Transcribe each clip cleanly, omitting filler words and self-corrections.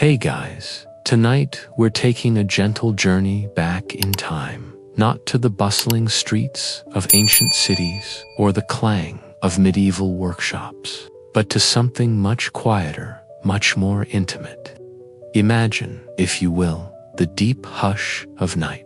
Hey guys, tonight we're taking a gentle journey back in time, not to the bustling streets of ancient cities or the clang of medieval workshops, but to something much quieter, much more intimate. Imagine, if you will, the deep hush of night,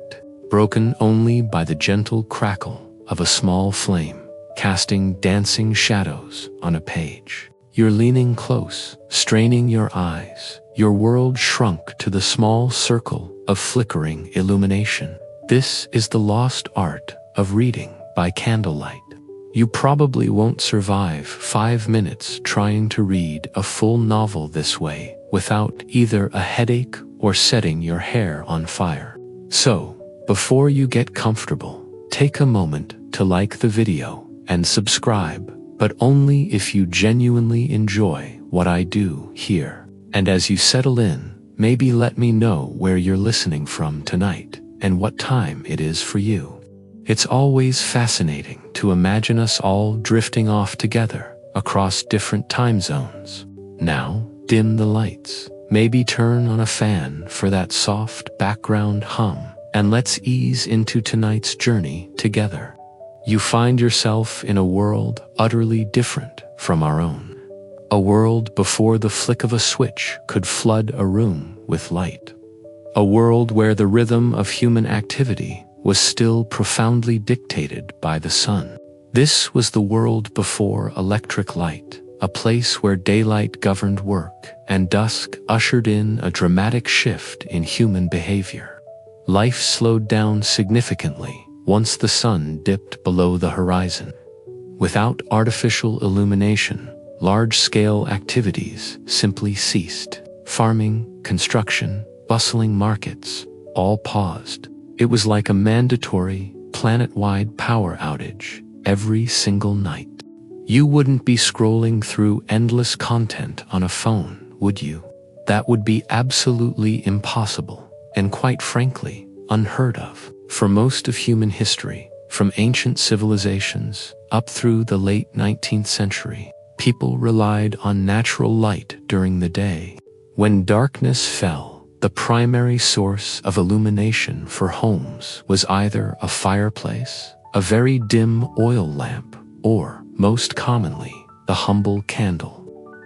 broken only by the gentle crackle of a small flame, casting dancing shadows on a page. You're leaning close, straining your eyes. Your world shrunk to the small circle of flickering illumination. This is the lost art of reading by candlelight. You probably won't survive 5 minutes trying to read a full novel this way without either a headache or setting your hair on fire. So, before you get comfortable, take a moment to like the video and subscribe, but only if you genuinely enjoy what I do here. And as you settle in, maybe let me know where you're listening from tonight and what time it is for you. It's always fascinating to imagine us all drifting off together across different time zones. Now, dim the lights, maybe turn on a fan for that soft background hum, and let's ease into tonight's journey together. You find yourself in a world utterly different from our own. A world before the flick of a switch could flood a room with light. A world where the rhythm of human activity was still profoundly dictated by the sun. This was the world before electric light, a place where daylight governed work and dusk ushered in a dramatic shift in human behavior. Life slowed down significantly once the sun dipped below the horizon. Without artificial illumination, large-scale activities simply ceased. Farming, construction, bustling markets, all paused. It was like a mandatory, planet-wide power outage every single night. You wouldn't be scrolling through endless content on a phone, would you? That would be absolutely impossible, and quite frankly, unheard of. For most of human history, from ancient civilizations up through the late 19th century, people relied on natural light during the day. When darkness fell, the primary source of illumination for homes was either a fireplace, a very dim oil lamp, or, most commonly, the humble candle.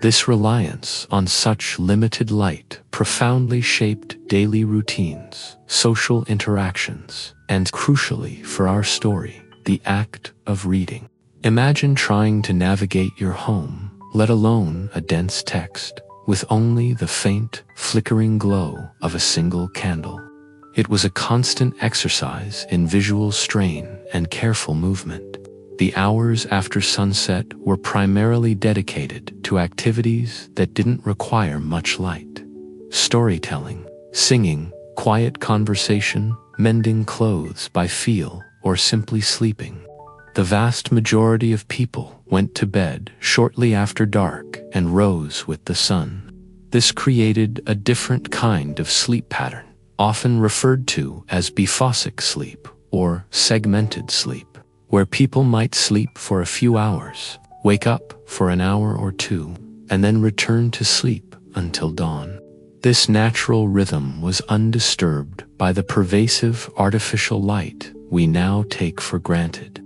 This reliance on such limited light profoundly shaped daily routines, social interactions, and crucially for our story, the act of reading. Imagine trying to navigate your home, let alone a dense text, with only the faint, flickering glow of a single candle. It was a constant exercise in visual strain and careful movement. The hours after sunset were primarily dedicated to activities that didn't require much light. Storytelling, singing, quiet conversation, mending clothes by feel, or simply sleeping. The vast majority of people went to bed shortly after dark and rose with the sun. This created a different kind of sleep pattern, often referred to as biphasic sleep or segmented sleep, where people might sleep for a few hours, wake up for an hour or two, and then return to sleep until dawn. This natural rhythm was undisturbed by the pervasive artificial light we now take for granted.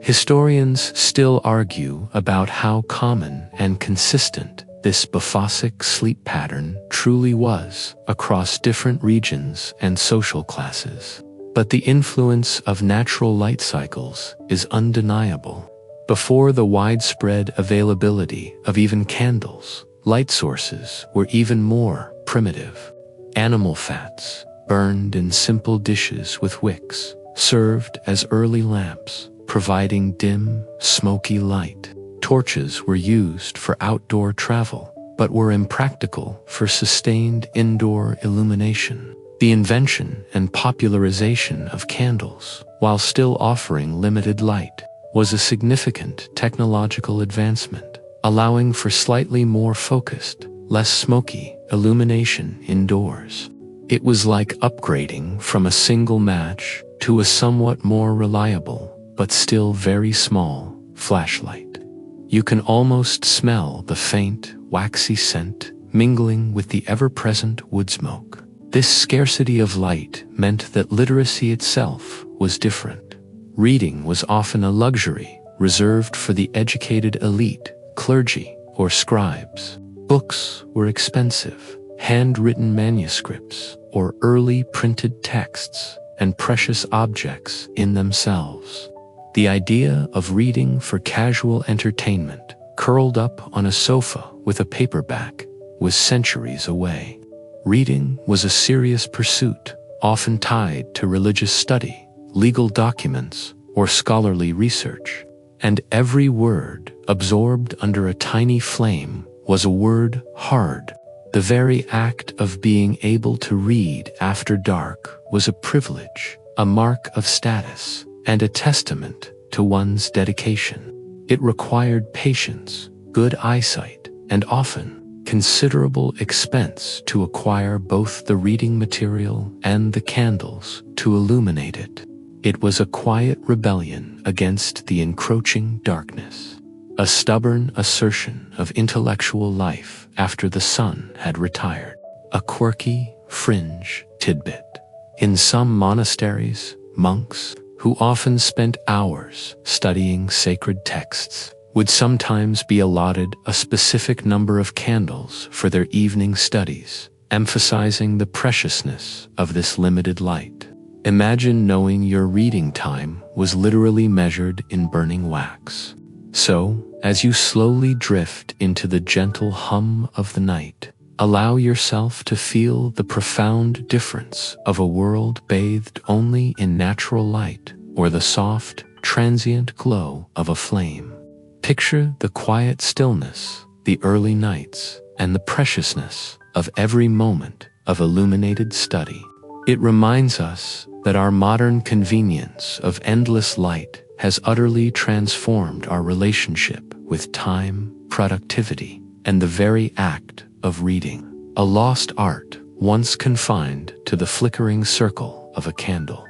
Historians still argue about how common and consistent this biphasic sleep pattern truly was across different regions and social classes. But the influence of natural light cycles is undeniable. Before the widespread availability of even candles, light sources were even more primitive. Animal fats, burned in simple dishes with wicks, served as early lamps, providing dim, smoky light. Torches were used for outdoor travel, but were impractical for sustained indoor illumination. The invention and popularization of candles, while still offering limited light, was a significant technological advancement, allowing for slightly more focused, less smoky illumination indoors. It was like upgrading from a single match to a somewhat more reliable, but still very small, flashlight. You can almost smell the faint, waxy scent mingling with the ever-present wood smoke. This scarcity of light meant that literacy itself was different. Reading was often a luxury reserved for the educated elite, clergy, or scribes. Books were expensive, handwritten manuscripts, or early printed texts, and precious objects in themselves. The idea of reading for casual entertainment, curled up on a sofa with a paperback, was centuries away. Reading was a serious pursuit, often tied to religious study, legal documents, or scholarly research. And every word, absorbed under a tiny flame, was a word hard. The very act of being able to read after dark was a privilege, a mark of status, and a testament to one's dedication. It required patience, good eyesight, and often considerable expense to acquire both the reading material and the candles to illuminate it. It was a quiet rebellion against the encroaching darkness, a stubborn assertion of intellectual life after the sun had retired, a quirky, fringe tidbit. In some monasteries, monks, who often spent hours studying sacred texts, would sometimes be allotted a specific number of candles for their evening studies, emphasizing the preciousness of this limited light. Imagine knowing your reading time was literally measured in burning wax. So, as you slowly drift into the gentle hum of the night, allow yourself to feel the profound difference of a world bathed only in natural light or the soft, transient glow of a flame. Picture the quiet stillness, the early nights, and the preciousness of every moment of illuminated study. It reminds us that our modern convenience of endless light has utterly transformed our relationship with time, productivity, and the very act of reading. A lost art once confined to the flickering circle of a candle.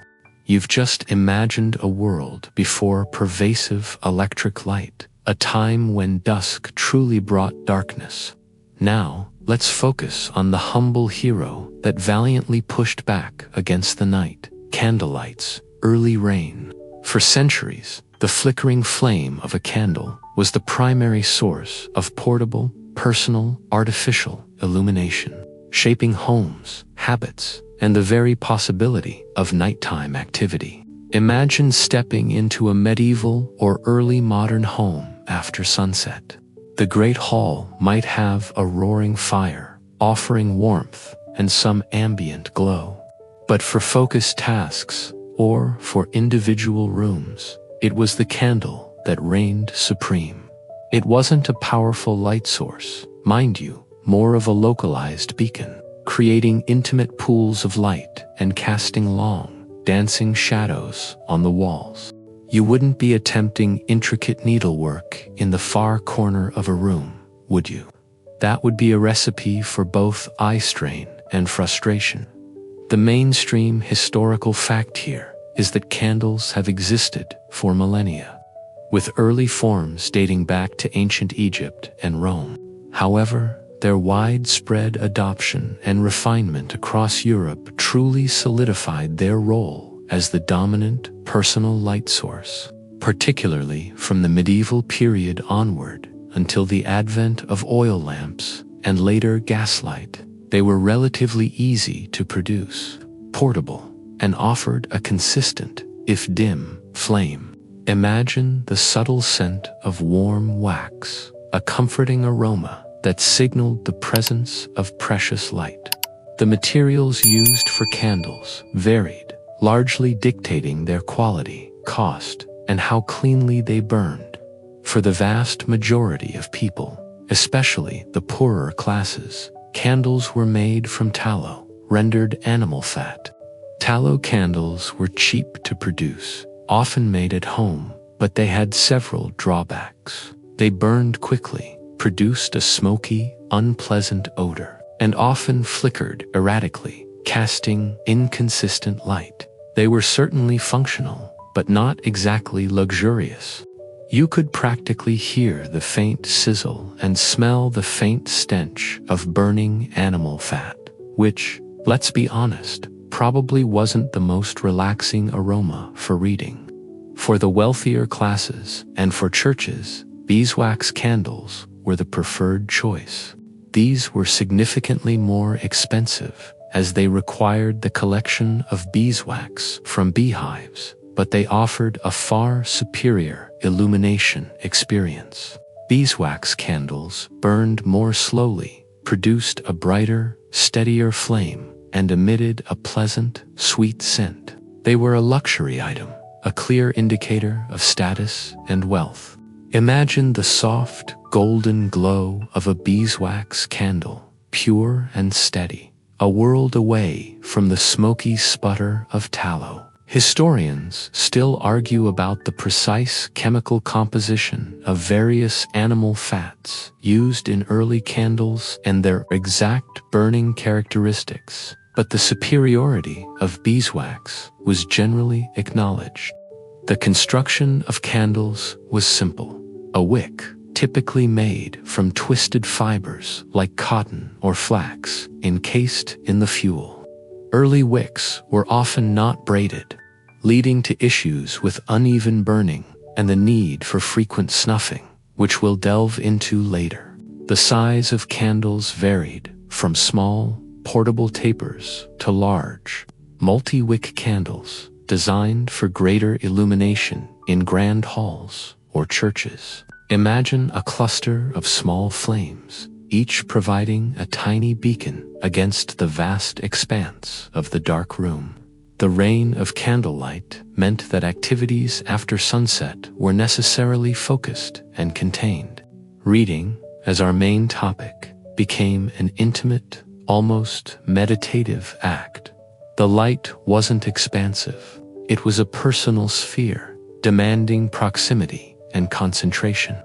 You've just imagined a world before pervasive electric light, a time when dusk truly brought darkness. Now, let's focus on the humble hero that valiantly pushed back against the night, Candlelight's early reign. For centuries, the flickering flame of a candle was the primary source of portable, personal, artificial illumination, shaping homes, habits, and the very possibility of nighttime activity. Imagine stepping into a medieval or early modern home after sunset. The great hall might have a roaring fire, offering warmth and some ambient glow. But for focused tasks, or for individual rooms, it was the candle that reigned supreme. It wasn't a powerful light source, mind you, more of a localized beacon, creating intimate pools of light and casting long, dancing shadows on the walls. You wouldn't be attempting intricate needlework in the far corner of a room, would you? That would be a recipe for both eye strain and frustration. The mainstream historical fact here is that candles have existed for millennia, with early forms dating back to ancient Egypt and Rome. However, their widespread adoption and refinement across Europe truly solidified their role as the dominant personal light source, particularly from the medieval period onward until the advent of oil lamps and later gaslight. They were relatively easy to produce, portable, and offered a consistent, if dim, flame. Imagine the subtle scent of warm wax, a comforting aroma that signaled the presence of precious light. The materials used for candles varied, largely dictating their quality, cost, and how cleanly they burned. For the vast majority of people, especially the poorer classes, candles were made from tallow, rendered animal fat. Tallow candles were cheap to produce, often made at home, but they had several drawbacks. They burned quickly, produced a smoky, unpleasant odor, and often flickered erratically, casting inconsistent light. They were certainly functional, but not exactly luxurious. You could practically hear the faint sizzle and smell the faint stench of burning animal fat, which, let's be honest, probably wasn't the most relaxing aroma for reading. For the wealthier classes and for churches, beeswax candles were the preferred choice. These were significantly more expensive, as they required the collection of beeswax from beehives, but they offered a far superior illumination experience. Beeswax candles burned more slowly, produced a brighter, steadier flame, and emitted a pleasant, sweet scent. They were a luxury item, a clear indicator of status and wealth. Imagine the soft, golden glow of a beeswax candle, pure and steady, a world away from the smoky sputter of tallow. Historians still argue about the precise chemical composition of various animal fats used in early candles and their exact burning characteristics, but the superiority of beeswax was generally acknowledged. The construction of candles was simple. A wick, typically made from twisted fibers like cotton or flax, encased in the fuel. Early wicks were often not braided, leading to issues with uneven burning and the need for frequent snuffing, which we'll delve into later. The size of candles varied from small, portable tapers to large, multi-wick candles designed for greater illumination in grand halls or churches. Imagine a cluster of small flames, each providing a tiny beacon against the vast expanse of the dark room. The reign of candlelight meant that activities after sunset were necessarily focused and contained. Reading, as our main topic, became an intimate, almost meditative act. The light wasn't expansive. It was a personal sphere, demanding proximity and concentration.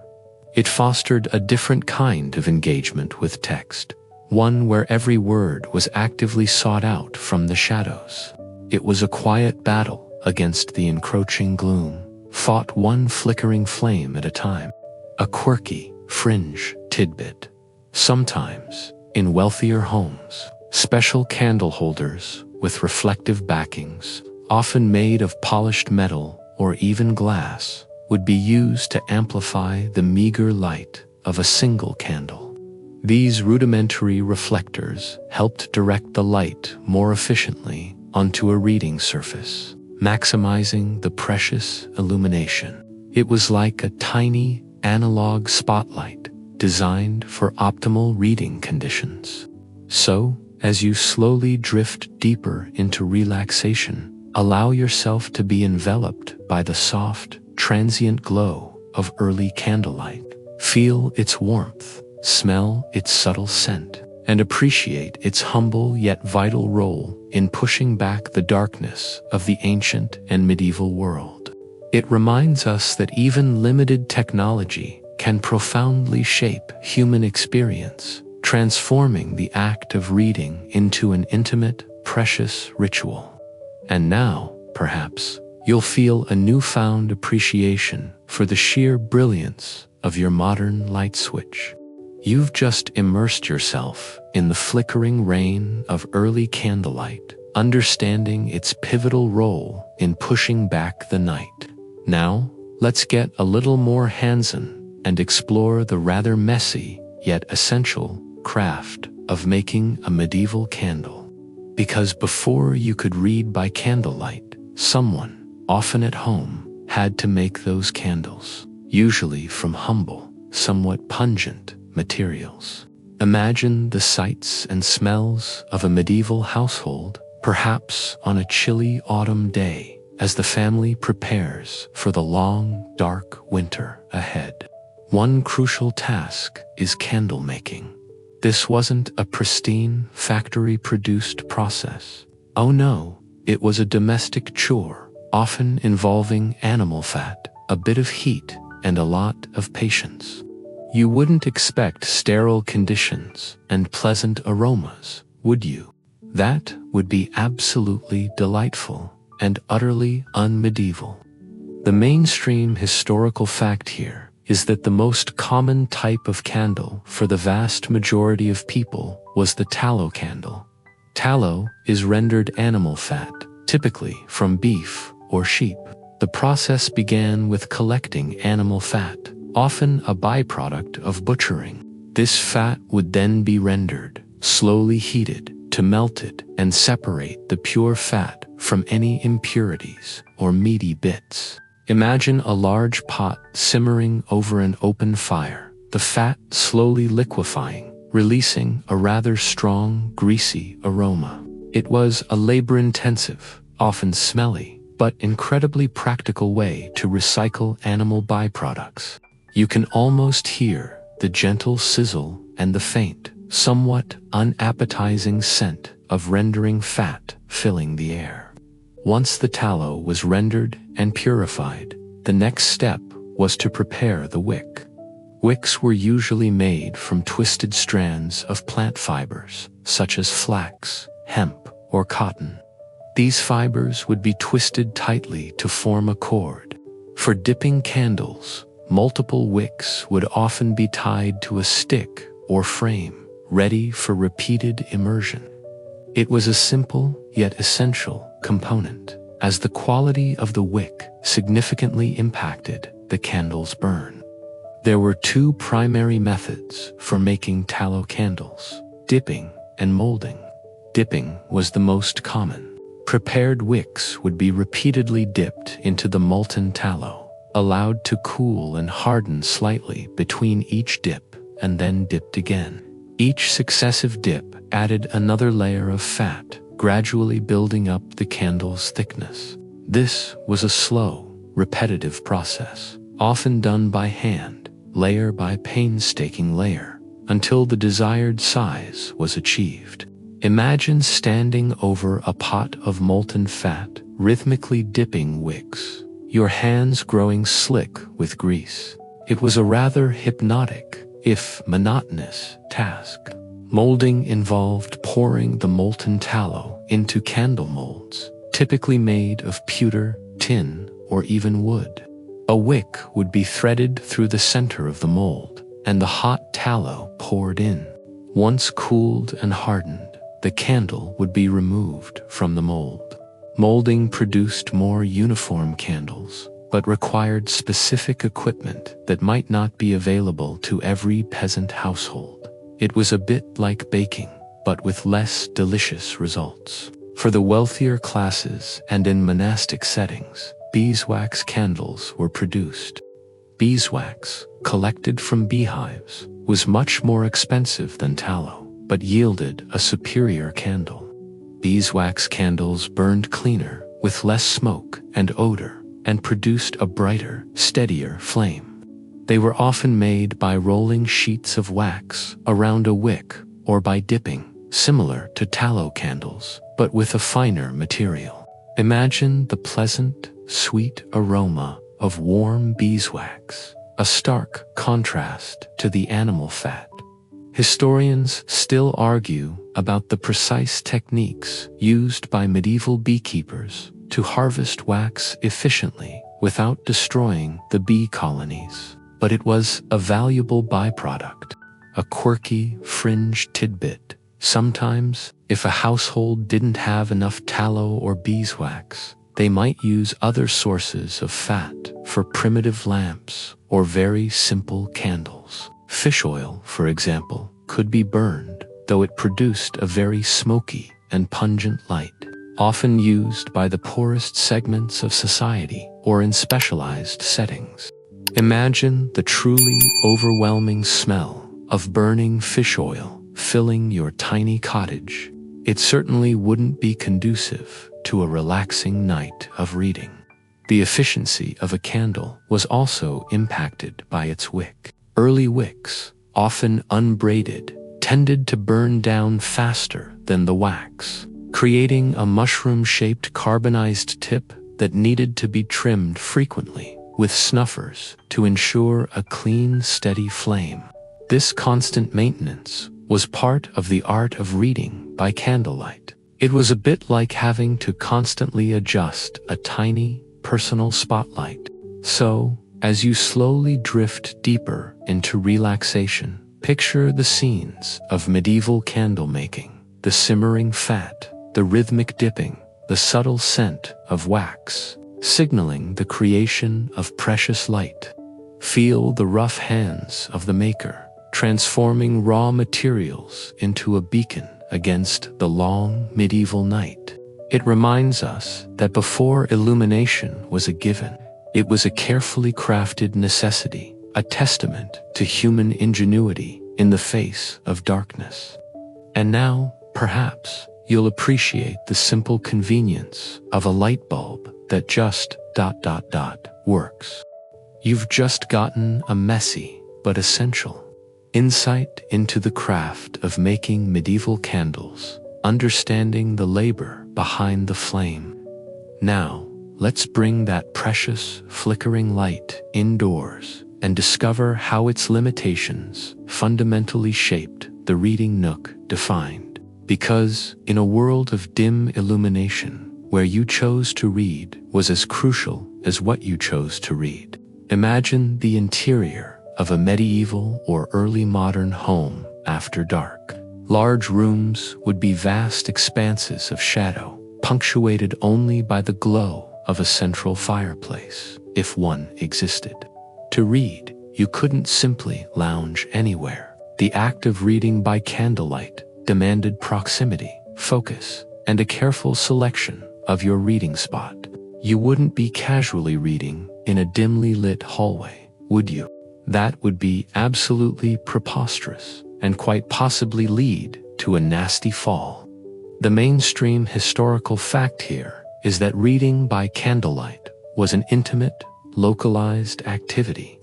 It fostered a different kind of engagement with text, one where every word was actively sought out from the shadows. It was a quiet battle against the encroaching gloom, fought one flickering flame at a time. A quirky, fringe tidbit. Sometimes, in wealthier homes, special candle holders with reflective backings, often made of polished metal or even glass, would be used to amplify the meager light of a single candle. These rudimentary reflectors helped direct the light more efficiently onto a reading surface, maximizing the precious illumination. It was like a tiny, analog spotlight designed for optimal reading conditions. So, as you slowly drift deeper into relaxation, allow yourself to be enveloped by the soft, transient glow of early candlelight. Feel its warmth, smell its subtle scent, and appreciate its humble yet vital role in pushing back the darkness of the ancient and medieval world. It reminds us that even limited technology can profoundly shape human experience, transforming the act of reading into an intimate, precious ritual. And now, perhaps, you'll feel a newfound appreciation for the sheer brilliance of your modern light switch. You've just immersed yourself in the flickering rain of early candlelight, understanding its pivotal role in pushing back the night. Now, let's get a little more hands-on and explore the rather messy yet essential craft of making a medieval candle. Because before you could read by candlelight, someone, often at home, had to make those candles, usually from humble, somewhat pungent materials. Imagine the sights and smells of a medieval household, perhaps on a chilly autumn day, as the family prepares for the long, dark winter ahead. One crucial task is candle making. This wasn't a pristine, factory-produced process. Oh no, it was a domestic chore, often involving animal fat, a bit of heat, and a lot of patience. You wouldn't expect sterile conditions and pleasant aromas, would you? That would be absolutely delightful and utterly unmedieval. The mainstream historical fact here is that the most common type of candle for the vast majority of people was the tallow candle. Tallow is rendered animal fat, typically from beef or sheep. The process began with collecting animal fat, often a byproduct of butchering. This fat would then be rendered, slowly heated, to melt it and separate the pure fat from any impurities or meaty bits. Imagine a large pot simmering over an open fire, the fat slowly liquefying, releasing a rather strong, greasy aroma. It was a labor-intensive, often smelly, but incredibly practical way to recycle animal byproducts. You can almost hear the gentle sizzle and the faint, somewhat unappetizing scent of rendering fat filling the air. Once the tallow was rendered and purified, the next step was to prepare the wick. Wicks were usually made from twisted strands of plant fibers, such as flax, hemp, or cotton. These fibers would be twisted tightly to form a cord. For dipping candles, multiple wicks would often be tied to a stick or frame, ready for repeated immersion. It was a simple yet essential component, as the quality of the wick significantly impacted the candle's burn. There were two primary methods for making tallow candles: dipping and molding. Dipping was the most common. Prepared wicks would be repeatedly dipped into the molten tallow, allowed to cool and harden slightly between each dip, and then dipped again. Each successive dip added another layer of fat, gradually building up the candle's thickness. This was a slow, repetitive process, often done by hand, layer by painstaking layer, until the desired size was achieved. Imagine standing over a pot of molten fat, rhythmically dipping wicks, your hands growing slick with grease. It was a rather hypnotic, if monotonous, task. Molding involved pouring the molten tallow into candle molds, typically made of pewter, tin, or even wood. A wick would be threaded through the center of the mold, and the hot tallow poured in. Once cooled and hardened, the candle would be removed from the mold. Molding produced more uniform candles, but required specific equipment that might not be available to every peasant household. It was a bit like baking, but with less delicious results. For the wealthier classes and in monastic settings, beeswax candles were produced. Beeswax, collected from beehives, was much more expensive than tallow, but yielded a superior candle. Beeswax candles burned cleaner, with less smoke and odor, and produced a brighter, steadier flame. They were often made by rolling sheets of wax around a wick or by dipping, similar to tallow candles, but with a finer material. Imagine the pleasant, sweet aroma of warm beeswax, a stark contrast to the animal fat. Historians still argue about the precise techniques used by medieval beekeepers to harvest wax efficiently without destroying the bee colonies. But it was a valuable byproduct, a quirky, fringe tidbit. Sometimes, if a household didn't have enough tallow or beeswax, they might use other sources of fat for primitive lamps or very simple candles. Fish oil, for example, could be burned, though it produced a very smoky and pungent light, often used by the poorest segments of society or in specialized settings. Imagine the truly overwhelming smell of burning fish oil filling your tiny cottage. It certainly wouldn't be conducive to a relaxing night of reading. The efficiency of a candle was also impacted by its wick. Early wicks, often unbraided, tended to burn down faster than the wax, creating a mushroom-shaped carbonized tip that needed to be trimmed frequently with snuffers to ensure a clean, steady flame. This constant maintenance was part of the art of reading by candlelight. It was a bit like having to constantly adjust a tiny, personal spotlight So, as you slowly drift deeper into relaxation, picture the scenes of medieval candle making, the simmering fat, the rhythmic dipping, the subtle scent of wax, signaling the creation of precious light. Feel the rough hands of the maker, transforming raw materials into a beacon against the long medieval night. It reminds us that before illumination was a given, it was a carefully crafted necessity, a testament to human ingenuity in the face of darkness. And now, perhaps, you'll appreciate the simple convenience of a light bulb that just ... works. You've just gotten a messy but essential insight into the craft of making medieval candles, understanding the labor behind the flame. Now, let's bring that precious, flickering light indoors and discover how its limitations fundamentally shaped the reading nook defined. Because in a world of dim illumination, where you chose to read was as crucial as what you chose to read. Imagine the interior of a medieval or early modern home after dark. Large rooms would be vast expanses of shadow, punctuated only by the glow of a central fireplace, if one existed. To read, you couldn't simply lounge anywhere. The act of reading by candlelight demanded proximity, focus, and a careful selection of your reading spot. You wouldn't be casually reading in a dimly lit hallway, would you? That would be absolutely preposterous and quite possibly lead to a nasty fall. The mainstream historical fact here is that reading by candlelight was an intimate, localized activity.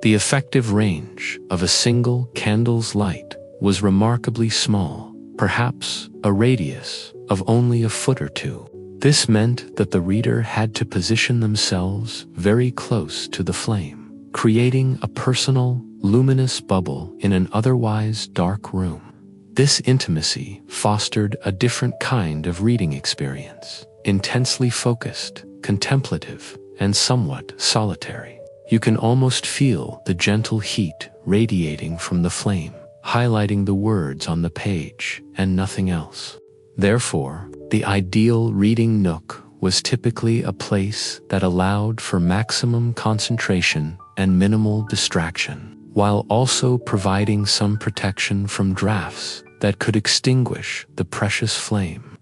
The effective range of a single candle's light was remarkably small, perhaps a radius of only a foot or two. This meant that the reader had to position themselves very close to the flame, creating a personal, luminous bubble in an otherwise dark room. This intimacy fostered a different kind of reading experience, intensely focused, contemplative, and somewhat solitary. You can almost feel the gentle heat radiating from the flame, highlighting the words on the page and nothing else. Therefore, the ideal reading nook was typically a place that allowed for maximum concentration and minimal distraction, while also providing some protection from drafts that could extinguish the precious flame.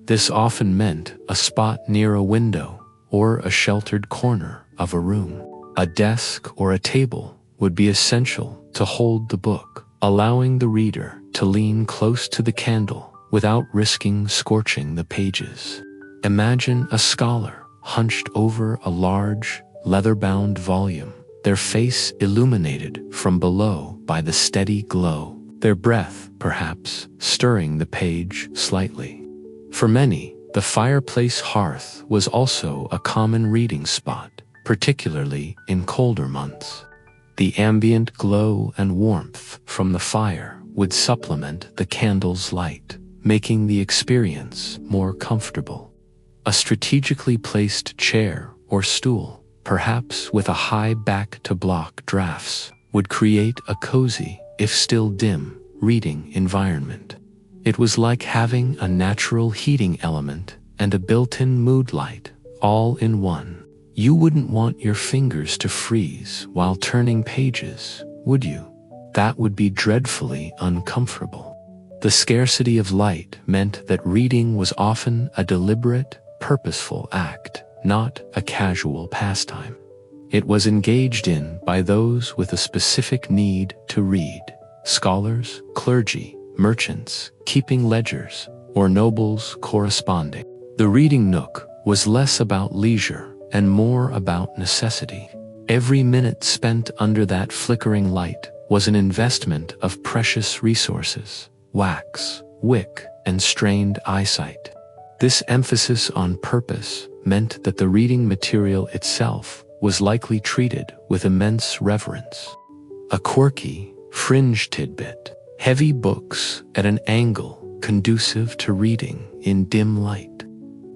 This often meant a spot near a window or a sheltered corner of a room. A desk or a table would be essential to hold the book, allowing the reader to lean close to the candle without risking scorching the pages. Imagine a scholar hunched over a large, leather-bound volume, their face illuminated from below by the steady glow, their breath, perhaps, stirring the page slightly. For many, the fireplace hearth was also a common reading spot, particularly in colder months. The ambient glow and warmth from the fire would supplement the candle's light, making the experience more comfortable. A strategically placed chair or stool, perhaps with a high back to block drafts, would create a cozy, if still dim, reading environment. It was like having a natural heating element and a built-in mood light, all in one. You wouldn't want your fingers to freeze while turning pages, would you? That would be dreadfully uncomfortable. The scarcity of light meant that reading was often a deliberate, purposeful act, not a casual pastime. It was engaged in by those with a specific need to read: scholars, clergy, merchants, keeping ledgers, or nobles corresponding. The reading nook was less about leisure and more about necessity. Every minute spent under that flickering light was an investment of precious resources: wax, wick, and strained eyesight. This emphasis on purpose meant that the reading material itself was likely treated with immense reverence. A quirky, fringe tidbit: heavy books at an angle conducive to reading in dim light.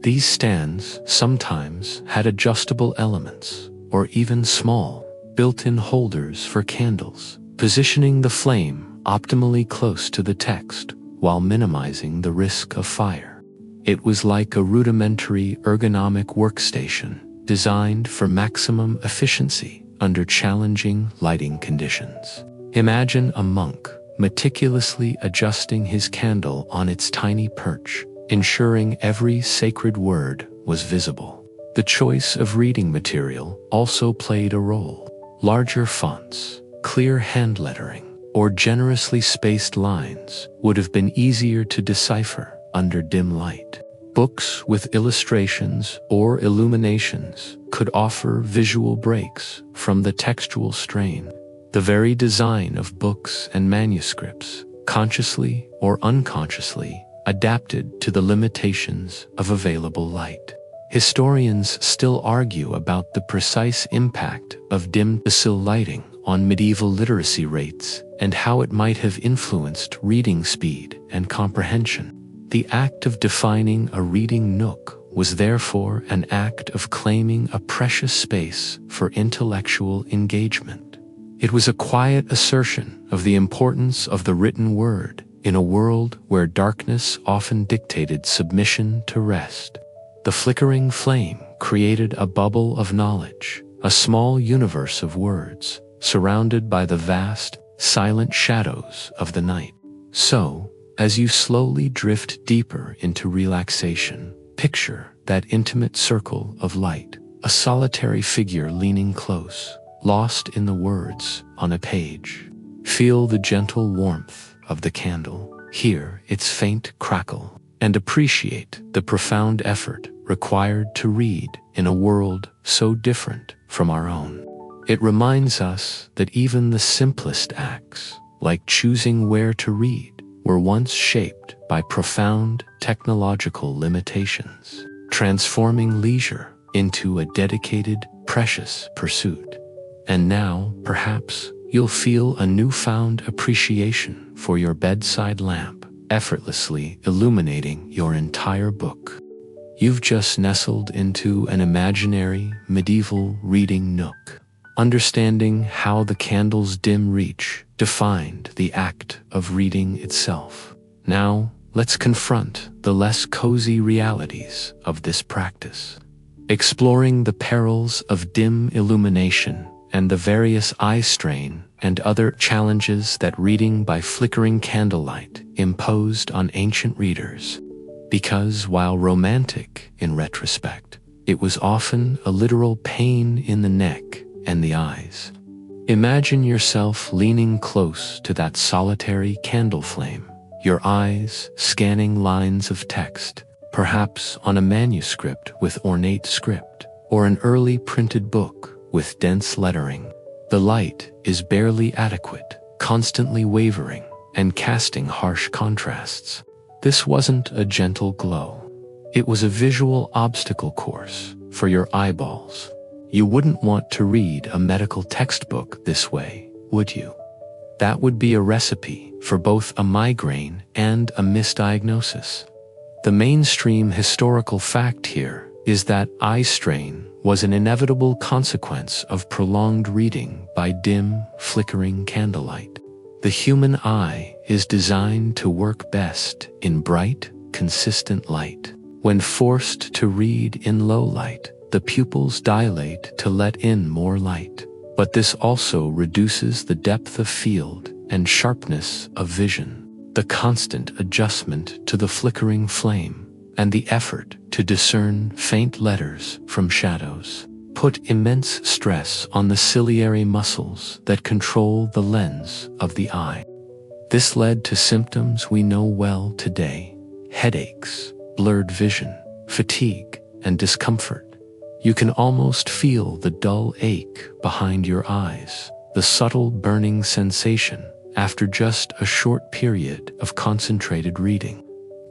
These stands sometimes had adjustable elements, or even small, built-in holders for candles, positioning the flame optimally close to the text while minimizing the risk of fire. It was like a rudimentary ergonomic workstation designed for maximum efficiency under challenging lighting conditions. Imagine a monk meticulously adjusting his candle on its tiny perch, ensuring every sacred word was visible. The choice of reading material also played a role. Larger fonts, clear hand lettering, or generously spaced lines would have been easier to decipher under dim light. Books with illustrations or illuminations could offer visual breaks from the textual strain. The very design of books and manuscripts, consciously or unconsciously, adapted to the limitations of available light. Historians still argue about the precise impact of dim basil lighting on medieval literacy rates and how it might have influenced reading speed and comprehension. The act of defining a reading nook was therefore an act of claiming a precious space for intellectual engagement. It was a quiet assertion of the importance of the written word in a world where darkness often dictated submission to rest. The flickering flame created a bubble of knowledge, a small universe of words, surrounded by the vast, silent shadows of the night. So, as you slowly drift deeper into relaxation, picture that intimate circle of light, a solitary figure leaning close, lost in the words on a page. Feel the gentle warmth of the candle, hear its faint crackle, and appreciate the profound effort required to read in a world so different from our own. It reminds us that even the simplest acts, like choosing where to read, were once shaped by profound technological limitations, transforming leisure into a dedicated, precious pursuit. And now, perhaps, you'll feel a newfound appreciation for your bedside lamp, effortlessly illuminating your entire book. You've just nestled into an imaginary medieval reading nook, understanding how the candle's dim reach defined the act of reading itself. Now, let's confront the less cozy realities of this practice, exploring the perils of dim illumination and the various eye strain and other challenges that reading by flickering candlelight imposed on ancient readers. Because while romantic in retrospect, it was often a literal pain in the neck and the eyes. Imagine yourself leaning close to that solitary candle flame, your eyes scanning lines of text, perhaps on a manuscript with ornate script, or an early printed book with dense lettering. The light is barely adequate, constantly wavering, and casting harsh contrasts. This wasn't a gentle glow. It was a visual obstacle course for your eyeballs. You wouldn't want to read a medical textbook this way, would you? That would be a recipe for both a migraine and a misdiagnosis. The mainstream historical fact here is that eye strain was an inevitable consequence of prolonged reading by dim, flickering candlelight. The human eye is designed to work best in bright, consistent light. When forced to read in low light, the pupils dilate to let in more light. But this also reduces the depth of field and sharpness of vision. The constant adjustment to the flickering flame and the effort to discern faint letters from shadows put immense stress on the ciliary muscles that control the lens of the eye. This led to symptoms we know well today: headaches, blurred vision, fatigue, and discomfort. You can almost feel the dull ache behind your eyes, the subtle burning sensation after just a short period of concentrated reading.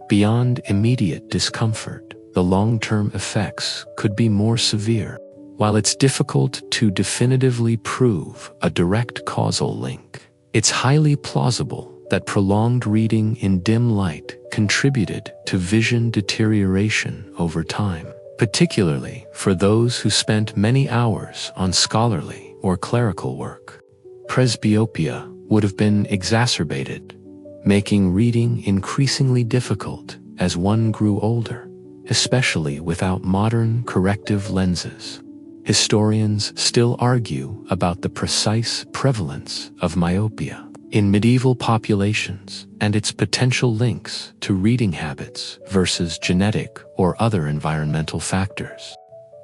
Beyond immediate discomfort, the long-term effects could be more severe. While it's difficult to definitively prove a direct causal link, it's highly plausible that prolonged reading in dim light contributed to vision deterioration over time. particularly for those who spent many hours on scholarly or clerical work. Presbyopia would have been exacerbated, making reading increasingly difficult as one grew older, especially without modern corrective lenses. Historians still argue about the precise prevalence of myopia in medieval populations and its potential links to reading habits versus genetic or other environmental factors.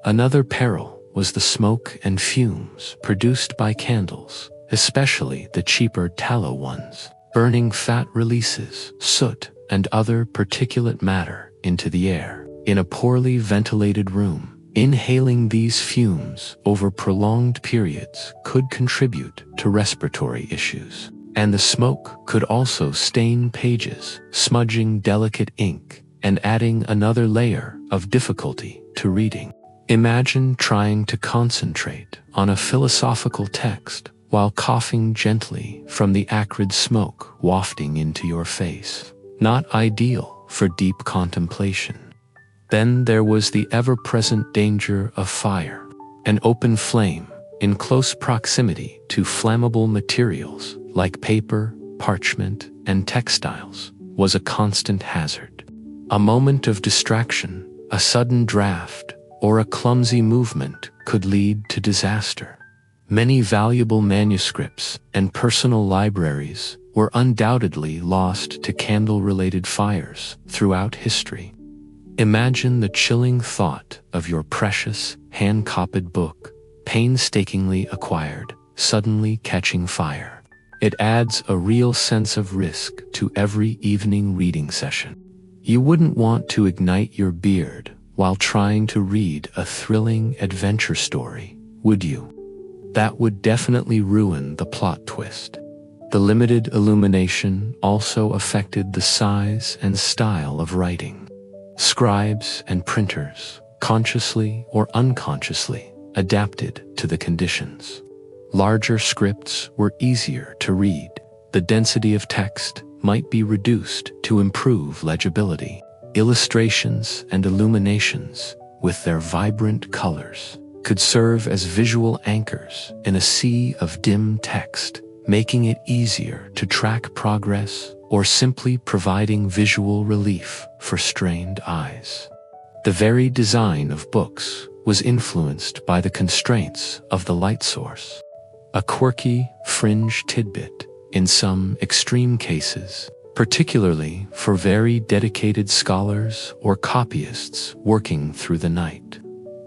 Another peril was the smoke and fumes produced by candles, especially the cheaper tallow ones. Burning fat releases soot and other particulate matter into the air. In a poorly ventilated room, inhaling these fumes over prolonged periods could contribute to respiratory issues. And the smoke could also stain pages, smudging delicate ink and adding another layer of difficulty to reading. Imagine trying to concentrate on a philosophical text while coughing gently from the acrid smoke wafting into your face. Not ideal for deep contemplation. Then there was the ever-present danger of fire. An open flame in close proximity to flammable materials like paper, parchment, and textiles was a constant hazard. A moment of distraction, a sudden draft, or a clumsy movement could lead to disaster. Many valuable manuscripts and personal libraries were undoubtedly lost to candle-related fires throughout history. Imagine the chilling thought of your precious, hand-copied book, painstakingly acquired, suddenly catching fire. It adds a real sense of risk to every evening reading session. You wouldn't want to ignite your beard while trying to read a thrilling adventure story, would you? That would definitely ruin the plot twist. The limited illumination also affected the size and style of writing. Scribes and printers, consciously or unconsciously, adapted to the conditions. Larger scripts were easier to read. The density of text might be reduced to improve legibility. Illustrations and illuminations, with their vibrant colors, could serve as visual anchors in a sea of dim text, making it easier to track progress or simply providing visual relief for strained eyes. The very design of books was influenced by the constraints of the light source. A quirky, fringe tidbit, in some extreme cases, particularly for very dedicated scholars or copyists working through the night.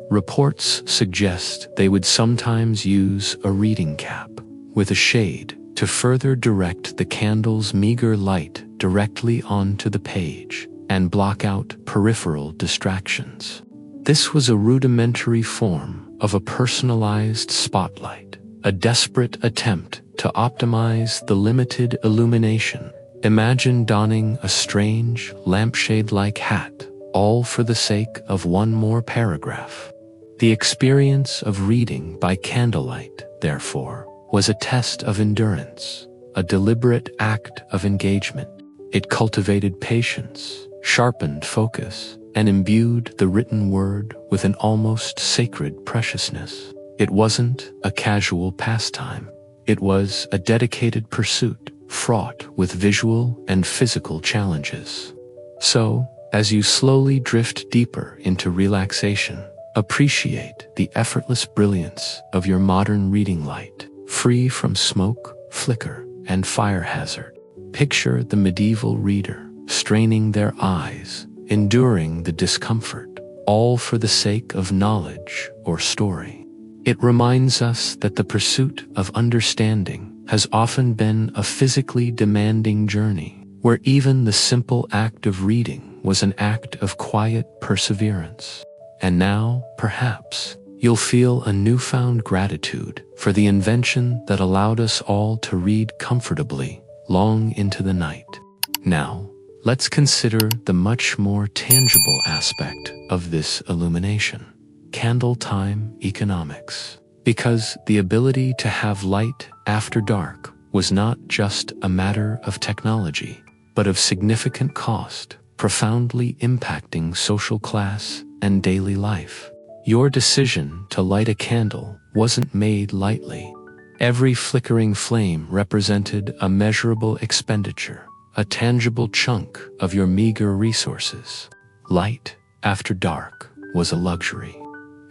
Reports suggest they would sometimes use a reading cap with a shade to further direct the candle's meager light directly onto the page and block out peripheral distractions. This was a rudimentary form of a personalized spotlight, a desperate attempt to optimize the limited illumination. Imagine donning a strange, lampshade-like hat, all for the sake of one more paragraph. The experience of reading by candlelight, therefore, was a test of endurance, a deliberate act of engagement. It cultivated patience, sharpened focus, and imbued the written word with an almost sacred preciousness. It wasn't a casual pastime. It was a dedicated pursuit, fraught with visual and physical challenges. So, as you slowly drift deeper into relaxation, appreciate the effortless brilliance of your modern reading light, free from smoke, flicker, and fire hazard. Picture the medieval reader, straining their eyes, enduring the discomfort, all for the sake of knowledge or story. It reminds us that the pursuit of understanding has often been a physically demanding journey, where even the simple act of reading was an act of quiet perseverance. And now, perhaps, you'll feel a newfound gratitude for the invention that allowed us all to read comfortably long into the night. Now, let's consider the much more tangible aspect of this illumination: candle time economics. Because the ability to have light after dark was not just a matter of technology, but of significant cost, profoundly impacting social class and daily life. Your decision to light a candle wasn't made lightly. Every flickering flame represented a measurable expenditure, a tangible chunk of your meager resources. Light, after dark, was a luxury,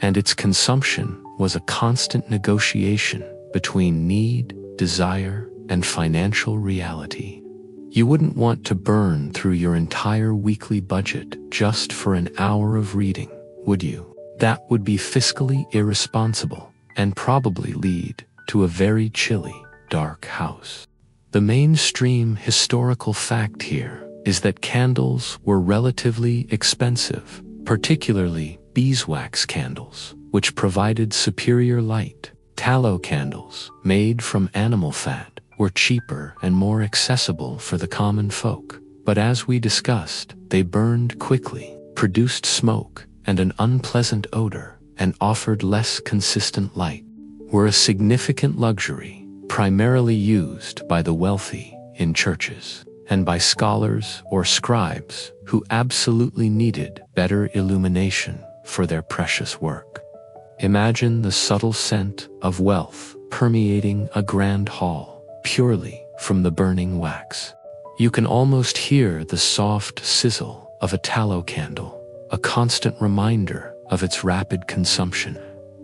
and its consumption was a constant negotiation between need, desire, and financial reality. You wouldn't want to burn through your entire weekly budget just for an hour of reading, would you? That would be fiscally irresponsible and probably lead to a very chilly, dark house. The mainstream historical fact here is that candles were relatively expensive, particularly beeswax candles, which provided superior light. Tallow candles, made from animal fat, were cheaper and more accessible for the common folk. But as we discussed, they burned quickly, produced smoke and an unpleasant odor, and offered less consistent light. Were a significant luxury, primarily used by the wealthy in churches, and by scholars or scribes who absolutely needed better illumination for their precious work. Imagine the subtle scent of wealth permeating a grand hall, purely from the burning wax. You can almost hear the soft sizzle of a tallow candle, a constant reminder of its rapid consumption.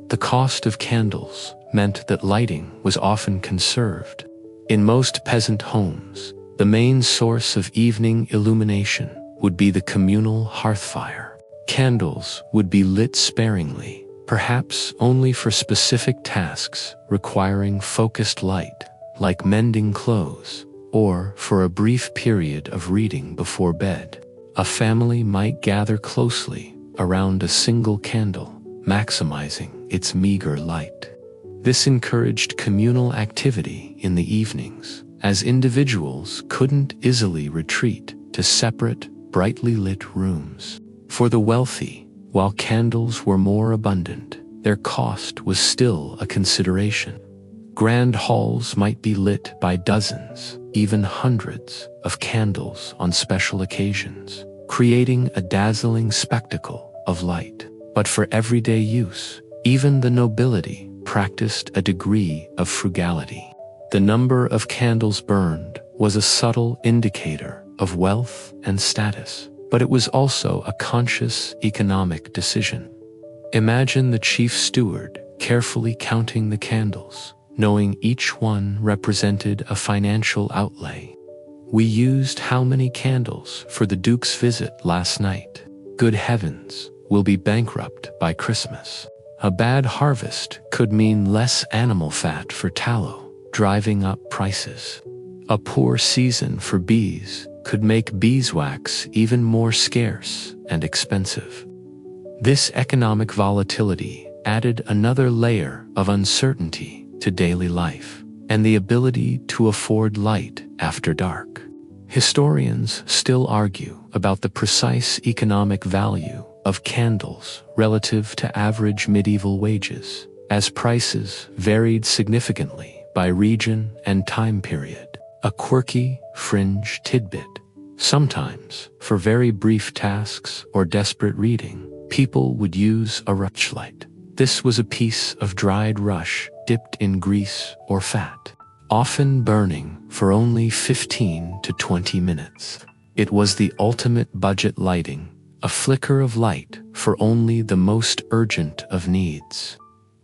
The cost of candles meant that lighting was often conserved. In most peasant homes, the main source of evening illumination would be the communal hearth fire. Candles would be lit sparingly, perhaps only for specific tasks requiring focused light, like mending clothes, or for a brief period of reading before bed. A family might gather closely around a single candle, maximizing its meager light. This encouraged communal activity in the evenings, as individuals couldn't easily retreat to separate, brightly lit rooms. For the wealthy, while candles were more abundant, their cost was still a consideration. Grand halls might be lit by dozens, even hundreds, of candles on special occasions, creating a dazzling spectacle of light. But for everyday use, even the nobility practiced a degree of frugality. The number of candles burned was a subtle indicator of wealth and status, but it was also a conscious economic decision. Imagine the chief steward carefully counting the candles, knowing each one represented a financial outlay. We used how many candles for the Duke's visit last night? Good heavens, we'll be bankrupt by Christmas. A bad harvest could mean less animal fat for tallow, driving up prices. A poor season for bees could make beeswax even more scarce and expensive. This economic volatility added another layer of uncertainty to daily life and the ability to afford light after dark. Historians still argue about the precise economic value of candles relative to average medieval wages, as prices varied significantly by region and time period. A quirky, fringe tidbit. Sometimes, for very brief tasks or desperate reading, people would use a rushlight. This was a piece of dried rush dipped in grease or fat, often burning for only 15 to 20 minutes. It was the ultimate budget lighting, a flicker of light for only the most urgent of needs.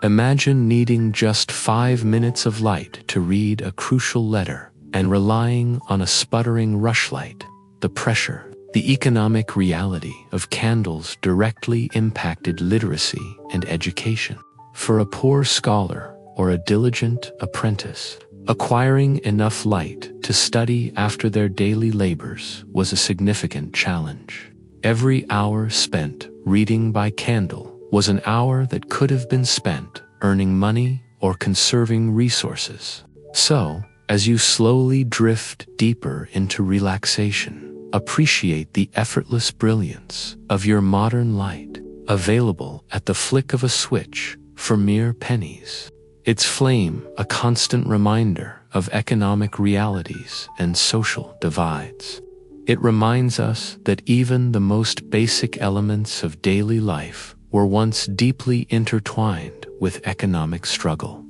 Imagine needing just 5 minutes of light to read a crucial letter and relying on a sputtering rushlight. The pressure, the economic reality of candles directly impacted literacy and education. For a poor scholar or a diligent apprentice, acquiring enough light to study after their daily labors was a significant challenge. Every hour spent reading by candle was an hour that could have been spent earning money or conserving resources. So, as you slowly drift deeper into relaxation, appreciate the effortless brilliance of your modern light, available at the flick of a switch for mere pennies. Its flame a constant reminder of economic realities and social divides. It reminds us that even the most basic elements of daily life were once deeply intertwined with economic struggle,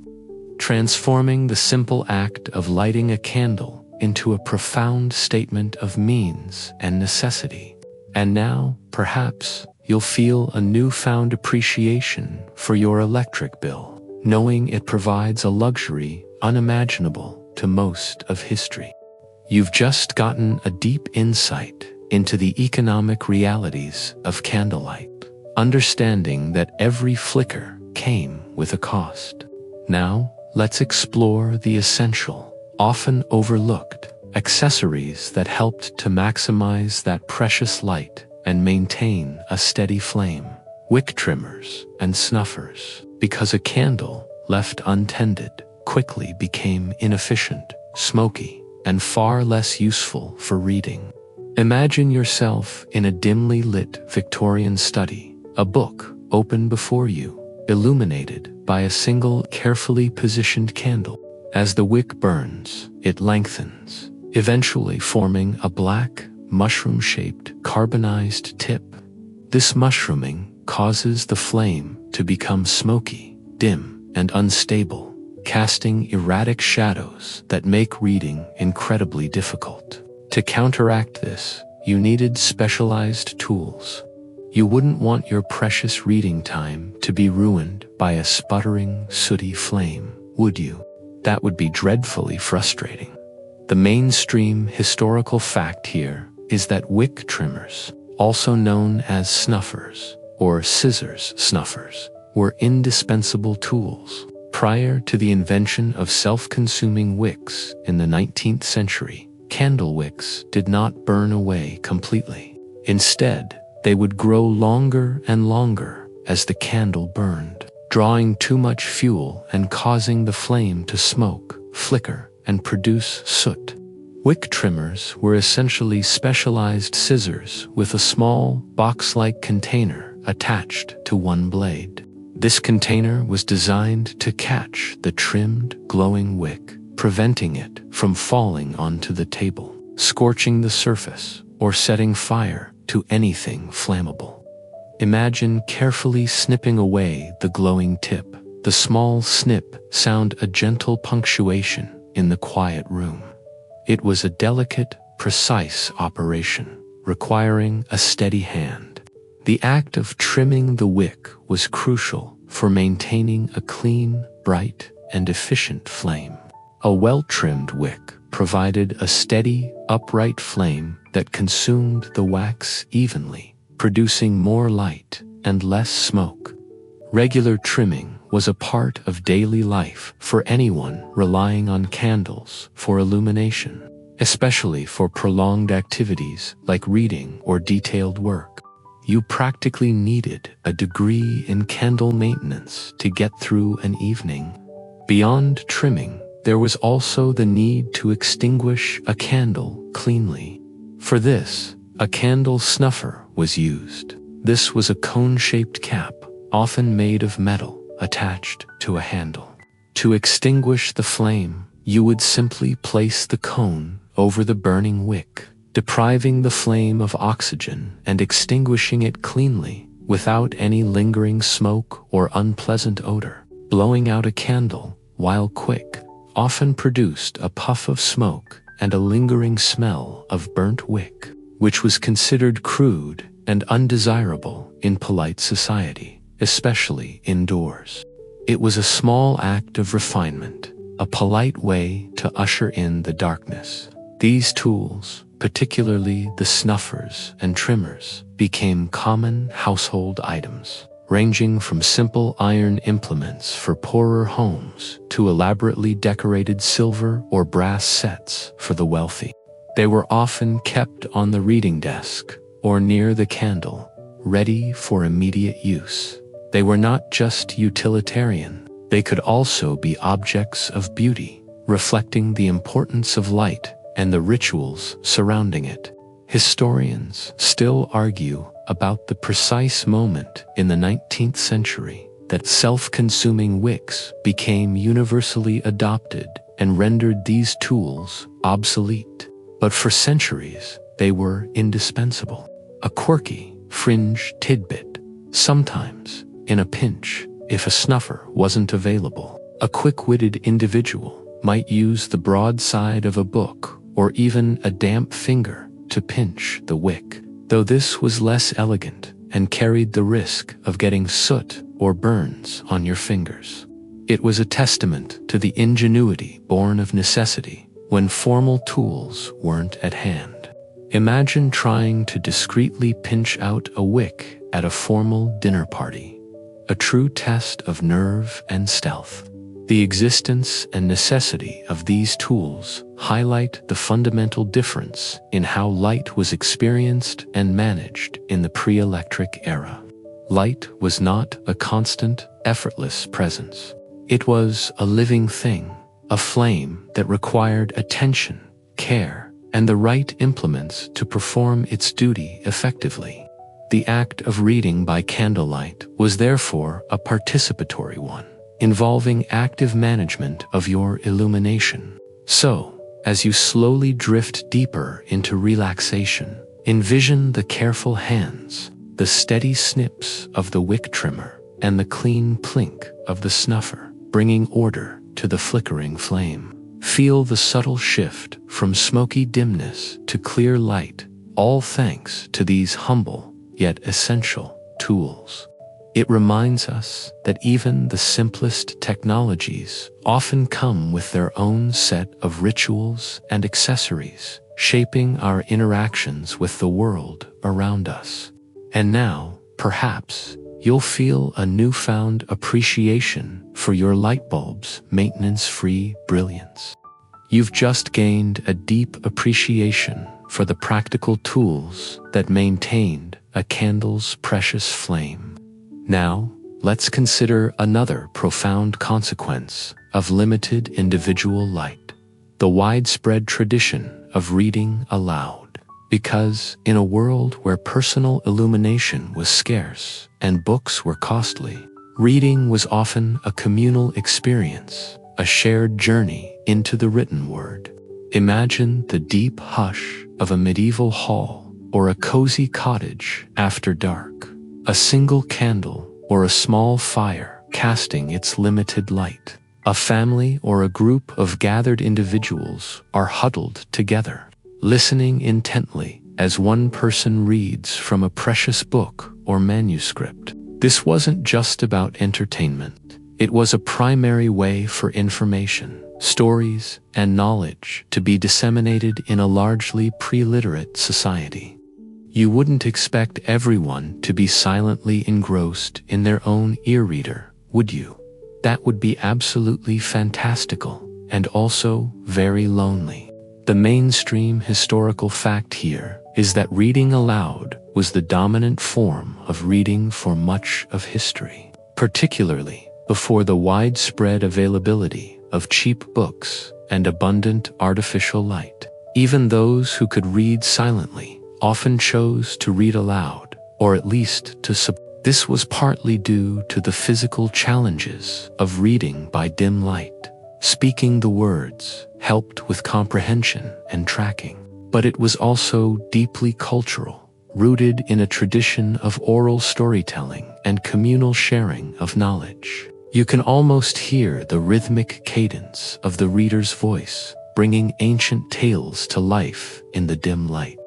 transforming the simple act of lighting a candle into a profound statement of means and necessity. And now, perhaps, you'll feel a newfound appreciation for your electric bill, knowing it provides a luxury unimaginable to most of history. You've just gotten a deep insight into the economic realities of candlelight, understanding that every flicker came with a cost. Now, let's explore the essential, often overlooked, accessories that helped to maximize that precious light and maintain a steady flame. Wick trimmers and snuffers, because a candle left untended quickly became inefficient, smoky, and far less useful for reading. Imagine yourself in a dimly lit Victorian study, a book open before you, illuminated by a single carefully positioned candle. As the wick burns, it lengthens, eventually forming a black, mushroom-shaped, carbonized tip. This mushrooming causes the flame to become smoky, dim, and unstable, casting erratic shadows that make reading incredibly difficult. To counteract this, you needed specialized tools. You wouldn't want your precious reading time to be ruined by a sputtering, sooty flame, would you? That would be dreadfully frustrating. The mainstream historical fact here is that wick trimmers, also known as snuffers or scissors snuffers, were indispensable tools. Prior to the invention of self-consuming wicks in the 19th century, candle wicks did not burn away completely. Instead, they would grow longer and longer as the candle burned, drawing too much fuel and causing the flame to smoke, flicker, and produce soot. Wick trimmers were essentially specialized scissors with a small, box-like container attached to one blade. This container was designed to catch the trimmed, glowing wick, preventing it from falling onto the table, scorching the surface, or setting fire to anything flammable. Imagine carefully snipping away the glowing tip. The small snip sounded a gentle punctuation in the quiet room. It was a delicate, precise operation, requiring a steady hand. The act of trimming the wick was crucial for maintaining a clean, bright, and efficient flame. A well-trimmed wick provided a steady, upright flame that consumed the wax evenly, producing more light and less smoke. Regular trimming was a part of daily life for anyone relying on candles for illumination, especially for prolonged activities like reading or detailed work. You practically needed a degree in candle maintenance to get through an evening. Beyond trimming, there was also the need to extinguish a candle cleanly. For this, a candle snuffer was used. This was a cone-shaped cap, often made of metal, attached to a handle. To extinguish the flame, you would simply place the cone over the burning wick, depriving the flame of oxygen and extinguishing it cleanly, without any lingering smoke or unpleasant odor. Blowing out a candle, while quick, often produced a puff of smoke and a lingering smell of burnt wick, which was considered crude and undesirable in polite society, especially indoors. It was a small act of refinement, a polite way to usher in the darkness. These tools, particularly the snuffers and trimmers, became common household items, ranging from simple iron implements for poorer homes to elaborately decorated silver or brass sets for the wealthy. They were often kept on the reading desk or near the candle, ready for immediate use. They were not just utilitarian, they could also be objects of beauty, reflecting the importance of light and the rituals surrounding it. Historians still argue about the precise moment in the 19th century that self-consuming wicks became universally adopted and rendered these tools obsolete. But for centuries, they were indispensable. A quirky, fringe tidbit, sometimes, in a pinch, if a snuffer wasn't available. A quick-witted individual might use the broad side of a book or even a damp finger to pinch the wick, though this was less elegant and carried the risk of getting soot or burns on your fingers. It was a testament to the ingenuity born of necessity when formal tools weren't at hand. Imagine trying to discreetly pinch out a wick at a formal dinner party, a true test of nerve and stealth. The existence and necessity of these tools highlight the fundamental difference in how light was experienced and managed in the pre-electric era. Light was not a constant, effortless presence. It was a living thing, a flame that required attention, care, and the right implements to perform its duty effectively. The act of reading by candlelight was therefore a participatory one, involving active management of your illumination. So, as you slowly drift deeper into relaxation, envision the careful hands, the steady snips of the wick trimmer, and the clean plink of the snuffer, bringing order to the flickering flame. Feel the subtle shift from smoky dimness to clear light, all thanks to these humble yet essential tools. It reminds us that even the simplest technologies often come with their own set of rituals and accessories, shaping our interactions with the world around us. And now, perhaps, you'll feel a newfound appreciation for your light bulb's maintenance-free brilliance. You've just gained a deep appreciation for the practical tools that maintained a candle's precious flame. Now, let's consider another profound consequence of limited individual light: the widespread tradition of reading aloud. Because in a world where personal illumination was scarce and books were costly, reading was often a communal experience, a shared journey into the written word. Imagine the deep hush of a medieval hall or a cozy cottage after dark. A single candle or a small fire casting its limited light. A family or a group of gathered individuals are huddled together, listening intently as one person reads from a precious book or manuscript. This wasn't just about entertainment. It was a primary way for information, stories, and knowledge to be disseminated in a largely pre-literate society. You wouldn't expect everyone to be silently engrossed in their own ear-reader, would you? That would be absolutely fantastical, and also very lonely. The mainstream historical fact here is that reading aloud was the dominant form of reading for much of history, particularly before the widespread availability of cheap books and abundant artificial light. Even those who could read silently often chose to read aloud, or at least to This was partly due to the physical challenges of reading by dim light. Speaking the words helped with comprehension and tracking, but it was also deeply cultural, rooted in a tradition of oral storytelling and communal sharing of knowledge. You can almost hear the rhythmic cadence of the reader's voice, bringing ancient tales to life in the dim light.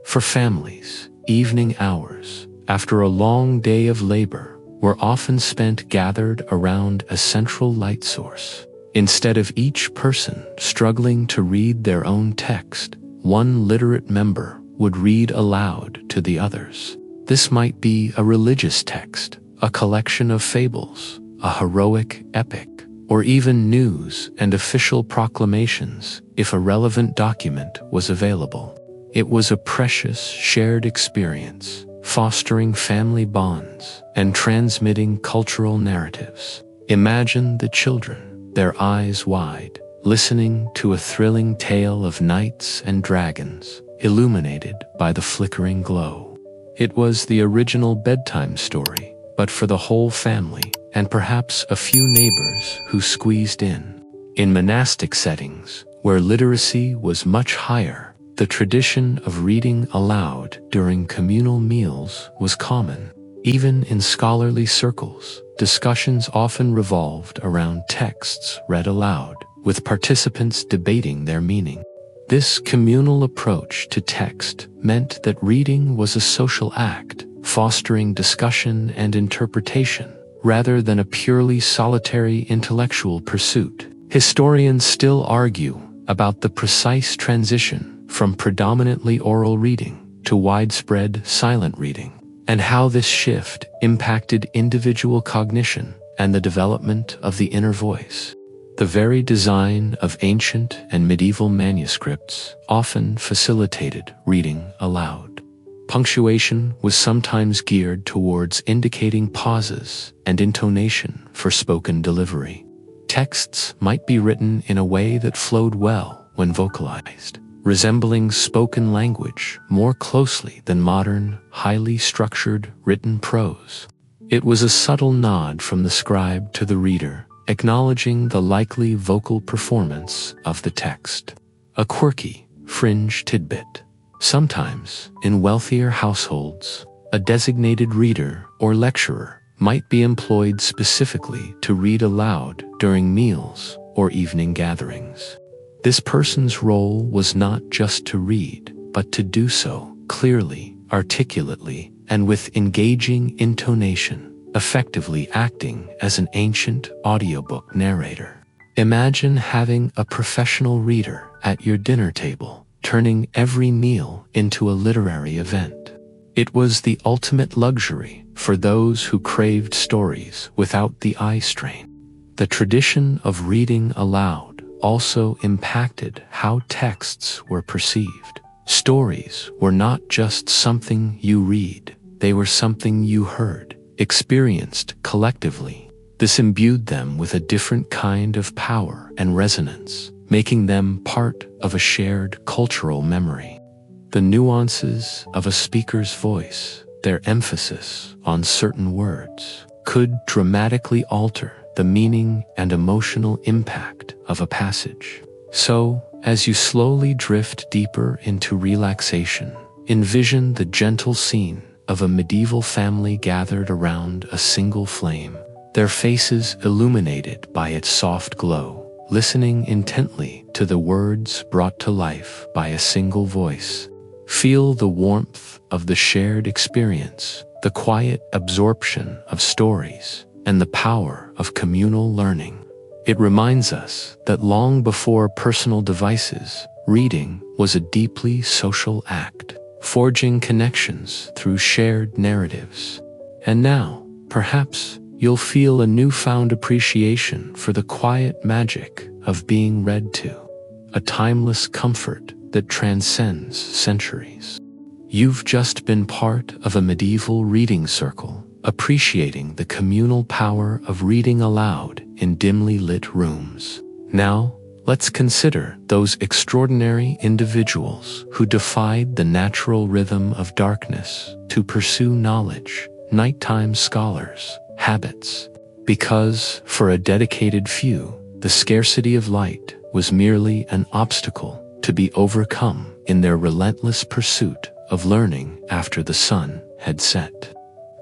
For families, evening hours, after a long day of labor, were often spent gathered around a central light source. Instead of each person struggling to read their own text, one literate member would read aloud to the others. This might be a religious text, a collection of fables, a heroic epic, or even news and official proclamations if a relevant document was available. It was a precious shared experience, fostering family bonds and transmitting cultural narratives. Imagine the children, their eyes wide, listening to a thrilling tale of knights and dragons, illuminated by the flickering glow. It was the original bedtime story, but for the whole family, and perhaps a few neighbors who squeezed in. In monastic settings, where literacy was much higher, The tradition of reading aloud during communal meals was common. Even in scholarly circles, discussions often revolved around texts read aloud, with participants debating their meaning. This communal approach to text meant that reading was a social act, fostering discussion and interpretation, rather than a purely solitary intellectual pursuit. Historians still argue about the precise transition from predominantly oral reading to widespread silent reading, and how this shift impacted individual cognition and the development of the inner voice. The very design of ancient and medieval manuscripts often facilitated reading aloud. Punctuation was sometimes geared towards indicating pauses and intonation for spoken delivery. Texts might be written in a way that flowed well when vocalized, resembling spoken language more closely than modern, highly structured written prose. It was a subtle nod from the scribe to the reader, acknowledging the likely vocal performance of the text. A quirky, fringe tidbit. Sometimes, in wealthier households, a designated reader or lecturer might be employed specifically to read aloud during meals or evening gatherings. This person's role was not just to read, but to do so clearly, articulately, and with engaging intonation, effectively acting as an ancient audiobook narrator. Imagine having a professional reader at your dinner table, turning every meal into a literary event. It was the ultimate luxury for those who craved stories without the eye strain. The tradition of reading aloud also impacted how texts were perceived. Stories were not just something you read, they were something you heard, experienced collectively. This imbued them with a different kind of power and resonance, making them part of a shared cultural memory. The nuances of a speaker's voice, their emphasis on certain words, could dramatically alter the meaning and emotional impact of a passage. So, as you slowly drift deeper into relaxation, envision the gentle scene of a medieval family gathered around a single flame, their faces illuminated by its soft glow, listening intently to the words brought to life by a single voice. Feel the warmth of the shared experience, the quiet absorption of stories, and the power of communal learning. It reminds us that long before personal devices, reading was a deeply social act, forging connections through shared narratives. And now, perhaps, you'll feel a newfound appreciation for the quiet magic of being read to, a timeless comfort that transcends centuries. You've just been part of a medieval reading circle, appreciating the communal power of reading aloud in dimly lit rooms. Now, let's consider those extraordinary individuals who defied the natural rhythm of darkness to pursue knowledge, nighttime scholars, habits. Because, for a dedicated few, the scarcity of light was merely an obstacle to be overcome in their relentless pursuit of learning after the sun had set.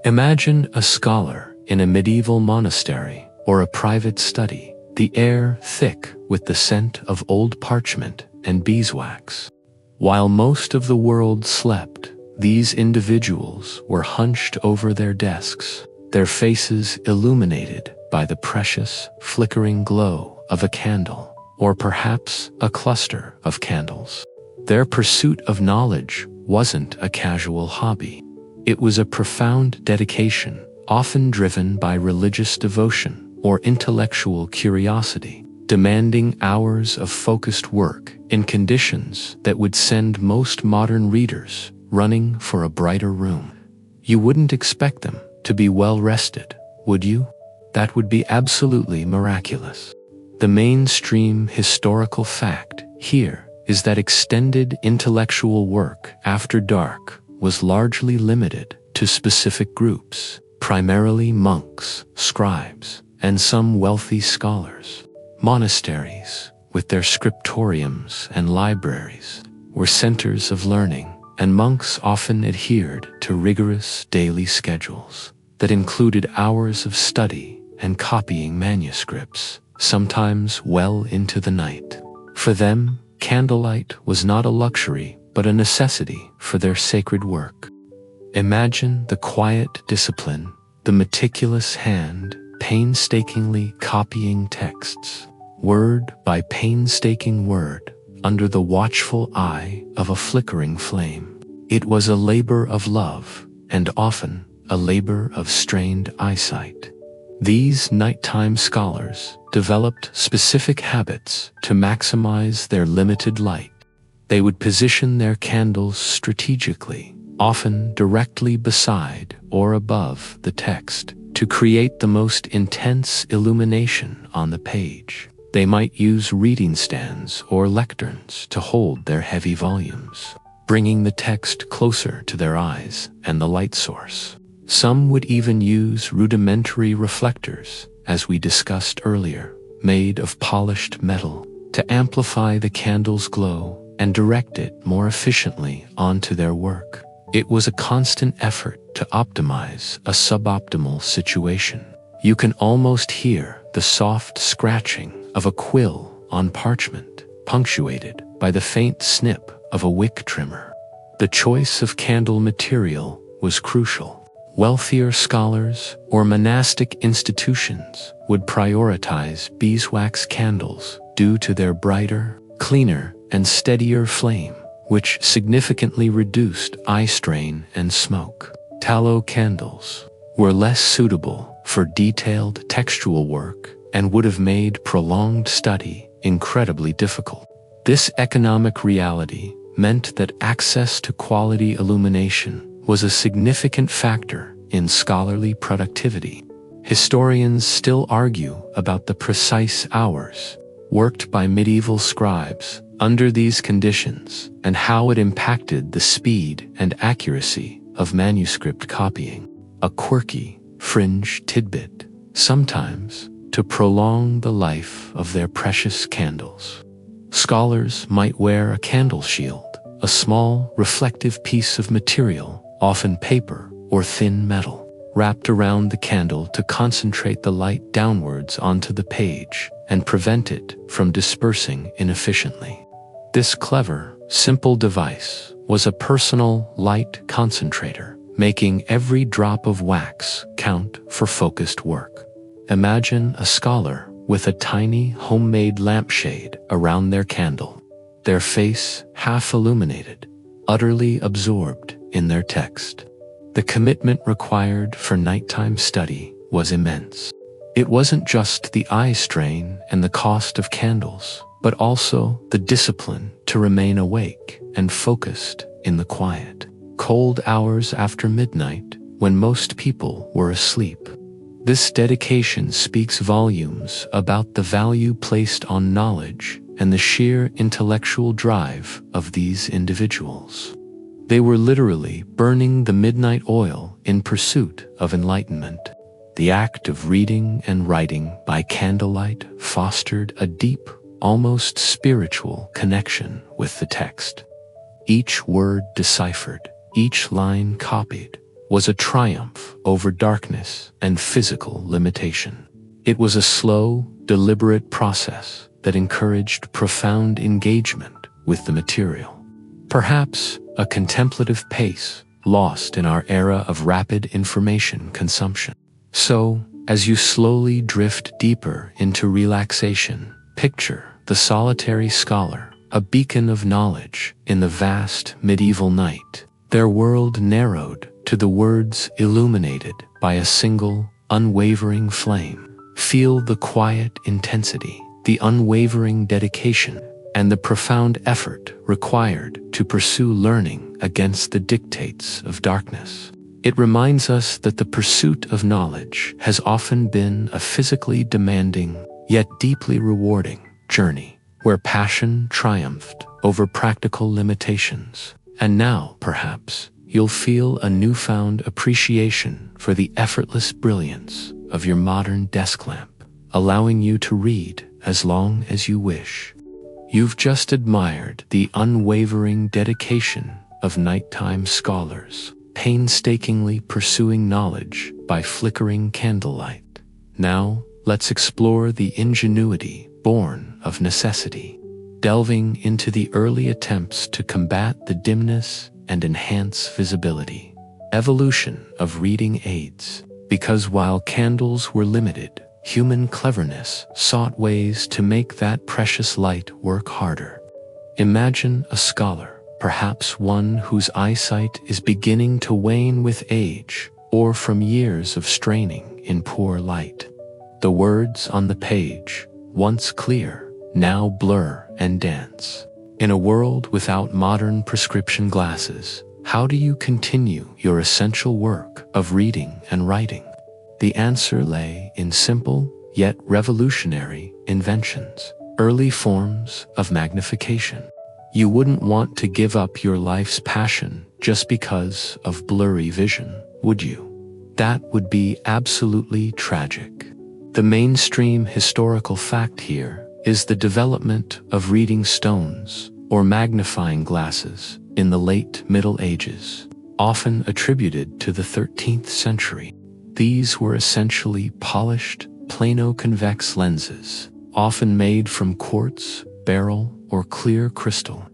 Imagine a scholar in a medieval monastery or a private study, the air thick with the scent of old parchment and beeswax. While most of the world slept, these individuals were hunched over their desks, their faces illuminated by the precious, flickering glow of a candle, or perhaps a cluster of candles. Their pursuit of knowledge wasn't a casual hobby. It was a profound dedication, often driven by religious devotion or intellectual curiosity, demanding hours of focused work in conditions that would send most modern readers running for a brighter room. You wouldn't expect them to be well rested, would you? That would be absolutely miraculous. The mainstream historical fact here is that extended intellectual work after dark was largely limited to specific groups, primarily monks, scribes, and some wealthy scholars. Monasteries, with their scriptoriums and libraries, were centers of learning, and monks often adhered to rigorous daily schedules that included hours of study and copying manuscripts, sometimes well into the night. For them, candlelight was not a luxury but a necessity for their sacred work. Imagine the quiet discipline, the meticulous hand painstakingly copying texts, word by painstaking word, under the watchful eye of a flickering flame. It was a labor of love, and often a labor of strained eyesight. These nighttime scholars developed specific habits to maximize their limited light. They would position their candles strategically, often directly beside or above the text, to create the most intense illumination on the page. They might use reading stands or lecterns to hold their heavy volumes, bringing the text closer to their eyes and the light source. Some would even use rudimentary reflectors, as we discussed earlier, made of polished metal, to amplify the candle's glow and direct it more efficiently onto their work. It was a constant effort to optimize a suboptimal situation. You can almost hear the soft scratching of a quill on parchment, punctuated by the faint snip of a wick trimmer. The choice of candle material was crucial. Wealthier scholars or monastic institutions would prioritize beeswax candles due to their brighter, cleaner, and steadier flame, which significantly reduced eye strain and smoke. Tallow candles were less suitable for detailed textual work and would have made prolonged study incredibly difficult. This economic reality meant that access to quality illumination was a significant factor in scholarly productivity. Historians still argue about the precise hours worked by medieval scribes under these conditions and how it impacted the speed and accuracy of manuscript copying. A quirky, fringe tidbit, sometimes to prolong the life of their precious candles. Scholars might wear a candle shield, a small, reflective piece of material, often paper or thin metal, wrapped around the candle to concentrate the light downwards onto the page and prevent it from dispersing inefficiently. This clever, simple device was a personal light concentrator, making every drop of wax count for focused work. Imagine a scholar with a tiny homemade lampshade around their candle, their face half illuminated, utterly absorbed in their text. The commitment required for nighttime study was immense. It wasn't just the eye strain and the cost of candles, but also the discipline to remain awake and focused in the quiet, cold hours after midnight when most people were asleep. This dedication speaks volumes about the value placed on knowledge and the sheer intellectual drive of these individuals. They were literally burning the midnight oil in pursuit of enlightenment. The act of reading and writing by candlelight fostered a deep, almost spiritual connection with the text. Each word deciphered, each line copied, was a triumph over darkness and physical limitation. It was a slow, deliberate process that encouraged profound engagement with the material. Perhaps a contemplative pace lost in our era of rapid information consumption. So, as you slowly drift deeper into relaxation, picture the solitary scholar, a beacon of knowledge in the vast medieval night. Their world narrowed to the words illuminated by a single, unwavering flame. Feel the quiet intensity, the unwavering dedication, and the profound effort required to pursue learning against the dictates of darkness. It reminds us that the pursuit of knowledge has often been a physically demanding, yet deeply rewarding journey, where passion triumphed over practical limitations. And now, perhaps, you'll feel a newfound appreciation for the effortless brilliance of your modern desk lamp, allowing you to read as long as you wish. You've just admired the unwavering dedication of nighttime scholars, painstakingly pursuing knowledge by flickering candlelight. Now, let's explore the ingenuity born of necessity, delving into the early attempts to combat the dimness and enhance visibility. Evolution of reading aids. Because while candles were limited, human cleverness sought ways to make that precious light work harder. Imagine a scholar, perhaps one whose eyesight is beginning to wane with age or from years of straining in poor light. The words on the page, once clear, now blur and dance. In a world without modern prescription glasses, how do you continue your essential work of reading and writing? The answer lay in simple, yet revolutionary, inventions, early forms of magnification. You wouldn't want to give up your life's passion just because of blurry vision, would you? That would be absolutely tragic. The mainstream historical fact here is the development of reading stones or magnifying glasses in the late Middle Ages, often attributed to the 13th century. These were essentially polished, plano-convex lenses, often made from quartz, beryl, or clear crystal.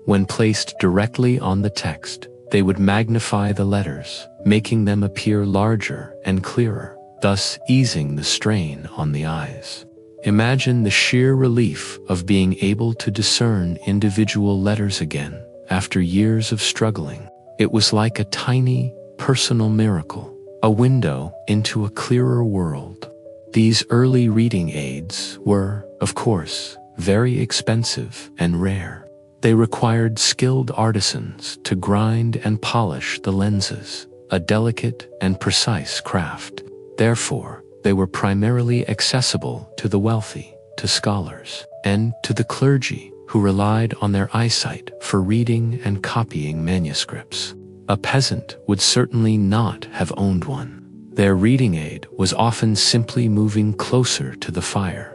When placed directly on the text, they would magnify the letters, making them appear larger and clearer, thus easing the strain on the eyes. Imagine the sheer relief of being able to discern individual letters again after years of struggling. It was like a tiny, personal miracle, a window into a clearer world. These early reading aids were, of course, very expensive and rare. They required skilled artisans to grind and polish the lenses, a delicate and precise craft. Therefore, they were primarily accessible to the wealthy, to scholars, and to the clergy who relied on their eyesight for reading and copying manuscripts. A peasant would certainly not have owned one. Their reading aid was often simply moving closer to the fire.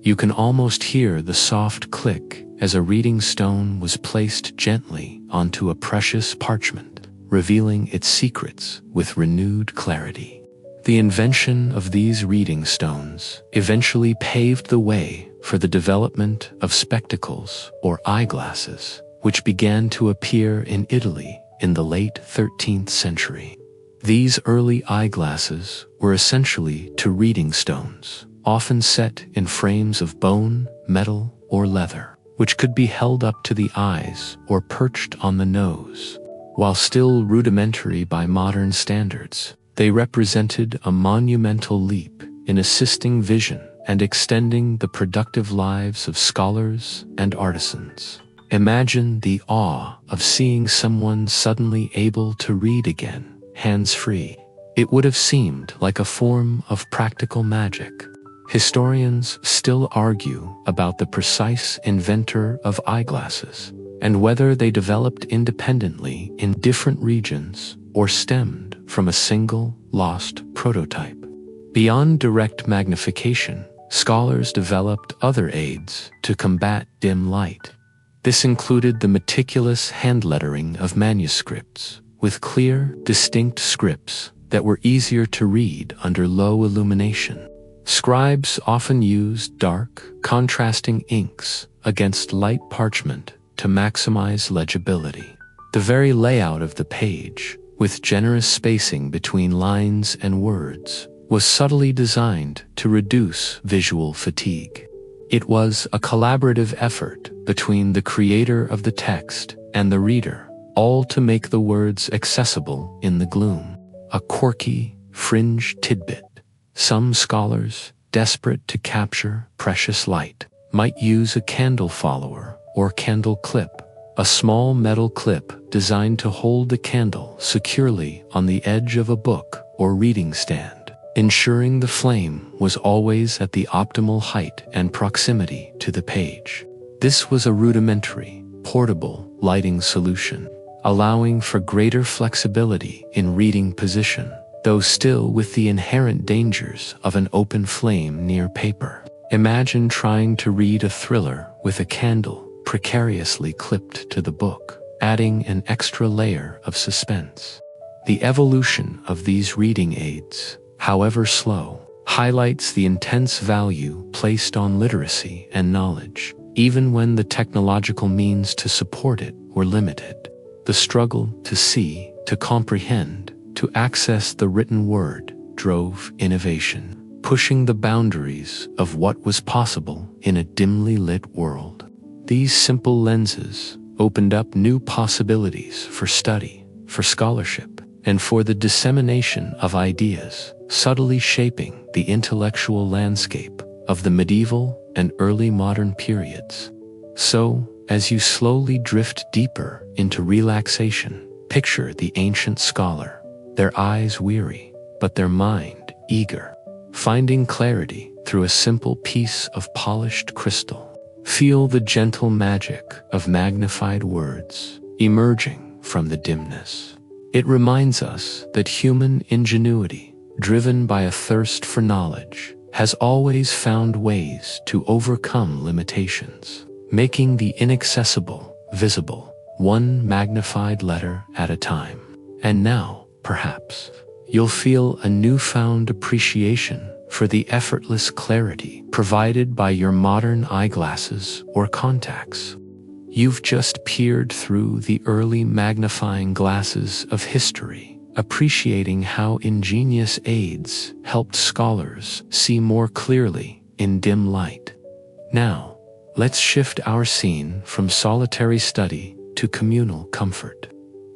You can almost hear the soft click as a reading stone was placed gently onto a precious parchment, revealing its secrets with renewed clarity. The invention of these reading stones eventually paved the way for the development of spectacles or eyeglasses, which began to appear in Italy in the late 13th century. These early eyeglasses were essentially two reading stones, often set in frames of bone, metal, or leather, which could be held up to the eyes or perched on the nose. While still rudimentary by modern standards, they represented a monumental leap in assisting vision and extending the productive lives of scholars and artisans. Imagine the awe of seeing someone suddenly able to read again, hands-free. It would have seemed like a form of practical magic. Historians still argue about the precise inventor of eyeglasses and whether they developed independently in different regions or stemmed from a single, lost prototype. Beyond direct magnification, scholars developed other aids to combat dim light. This included the meticulous handlettering of manuscripts, with clear, distinct scripts that were easier to read under low illumination. Scribes often used dark, contrasting inks against light parchment to maximize legibility. The very layout of the page, with generous spacing between lines and words, was subtly designed to reduce visual fatigue. It was a collaborative effort between the creator of the text and the reader, all to make the words accessible in the gloom. A quirky, fringe tidbit. Some scholars, desperate to capture precious light, might use a candle follower or candle clip, a small metal clip designed to hold the candle securely on the edge of a book or reading stand, ensuring the flame was always at the optimal height and proximity to the page. This was a rudimentary, portable lighting solution, allowing for greater flexibility in reading position, though still with the inherent dangers of an open flame near paper. Imagine trying to read a thriller with a candle precariously clipped to the book, adding an extra layer of suspense. The evolution of these reading aids, however slow, highlights the intense value placed on literacy and knowledge, even when the technological means to support it were limited. The struggle to see, to comprehend, to access the written word drove innovation, pushing the boundaries of what was possible in a dimly lit world. These simple lenses opened up new possibilities for study, for scholarship, and for the dissemination of ideas, subtly shaping the intellectual landscape of the medieval and early modern periods. So, as you slowly drift deeper into relaxation, picture the ancient scholar, their eyes weary, but their mind eager, finding clarity through a simple piece of polished crystal. Feel the gentle magic of magnified words emerging from the dimness. It reminds us that human ingenuity, driven by a thirst for knowledge, has always found ways to overcome limitations, making the inaccessible visible, one magnified letter at a time. And now, perhaps, you'll feel a newfound appreciation for the effortless clarity provided by your modern eyeglasses or contacts. You've just peered through the early magnifying glasses of history, appreciating how ingenious aids helped scholars see more clearly in dim light. Now, let's shift our scene from solitary study to communal comfort,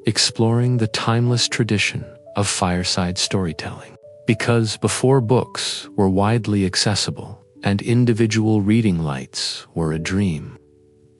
exploring the timeless tradition of fireside storytelling. Because before books were widely accessible and individual reading lights were a dream,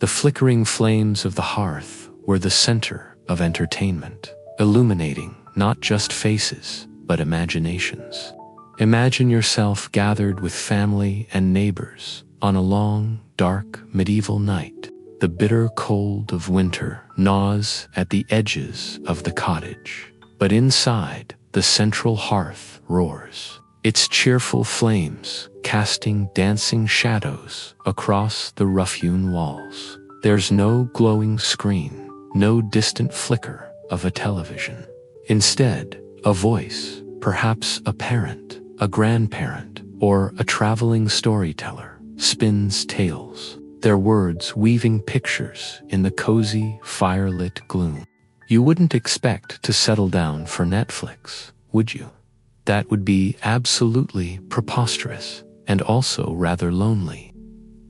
the flickering flames of the hearth were the center of entertainment, illuminating not just faces, but imaginations. Imagine yourself gathered with family and neighbors on a long, dark, medieval night. The bitter cold of winter gnaws at the edges of the cottage, but inside, the central hearth roars, its cheerful flames casting dancing shadows across the rough-hewn walls. There's no glowing screen, no distant flicker of a television. Instead, a voice, perhaps a parent, a grandparent, or a traveling storyteller, spins tales, their words weaving pictures in the cozy, fire-lit gloom. You wouldn't expect to settle down for Netflix, would you? That would be absolutely preposterous and also rather lonely.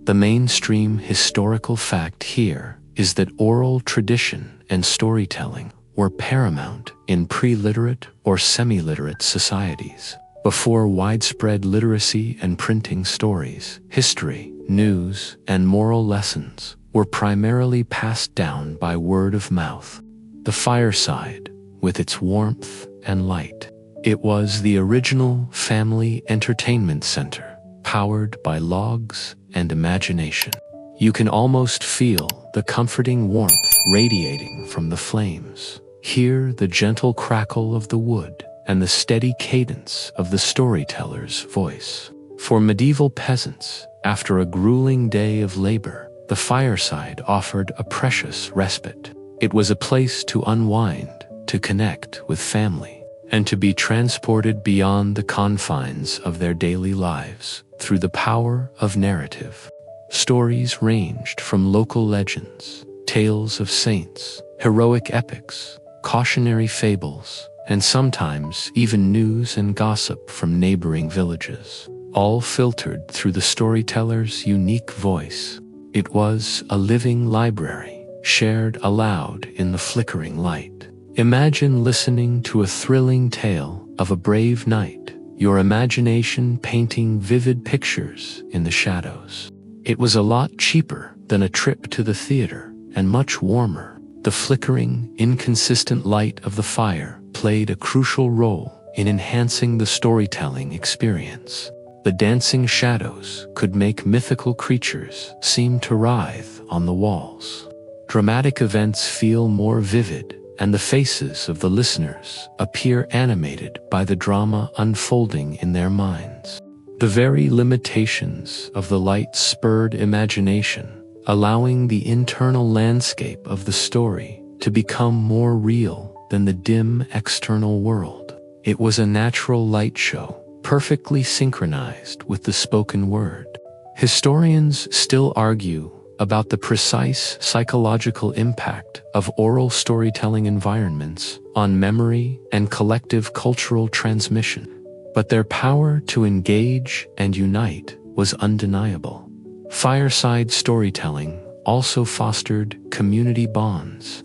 The mainstream historical fact here is that oral tradition and storytelling were paramount in pre-literate or semi-literate societies. Before widespread literacy and printing, stories, history, news, and moral lessons were primarily passed down by word of mouth. The fireside, with its warmth and light, it was the original family entertainment center, powered by logs and imagination. You can almost feel the comforting warmth radiating from the flames, hear the gentle crackle of the wood, and the steady cadence of the storyteller's voice. For medieval peasants, after a grueling day of labor, the fireside offered a precious respite. It was a place to unwind, to connect with family, and to be transported beyond the confines of their daily lives through the power of narrative. Stories ranged from local legends, tales of saints, heroic epics, cautionary fables, and sometimes even news and gossip from neighboring villages, all filtered through the storyteller's unique voice. It was a living library, shared aloud in the flickering light. Imagine listening to a thrilling tale of a brave knight, your imagination painting vivid pictures in the shadows. It was a lot cheaper than a trip to the theater, and much warmer. The flickering, inconsistent light of the fire played a crucial role in enhancing the storytelling experience. The dancing shadows could make mythical creatures seem to writhe on the walls. Dramatic events feel more vivid, and the faces of the listeners appear animated by the drama unfolding in their minds. The very limitations of the light spurred imagination, allowing the internal landscape of the story to become more real than the dim external world. It was a natural light show, perfectly synchronized with the spoken word. Historians still argue about the precise psychological impact of oral storytelling environments on memory and collective cultural transmission, but their power to engage and unite was undeniable. Fireside storytelling also fostered community bonds.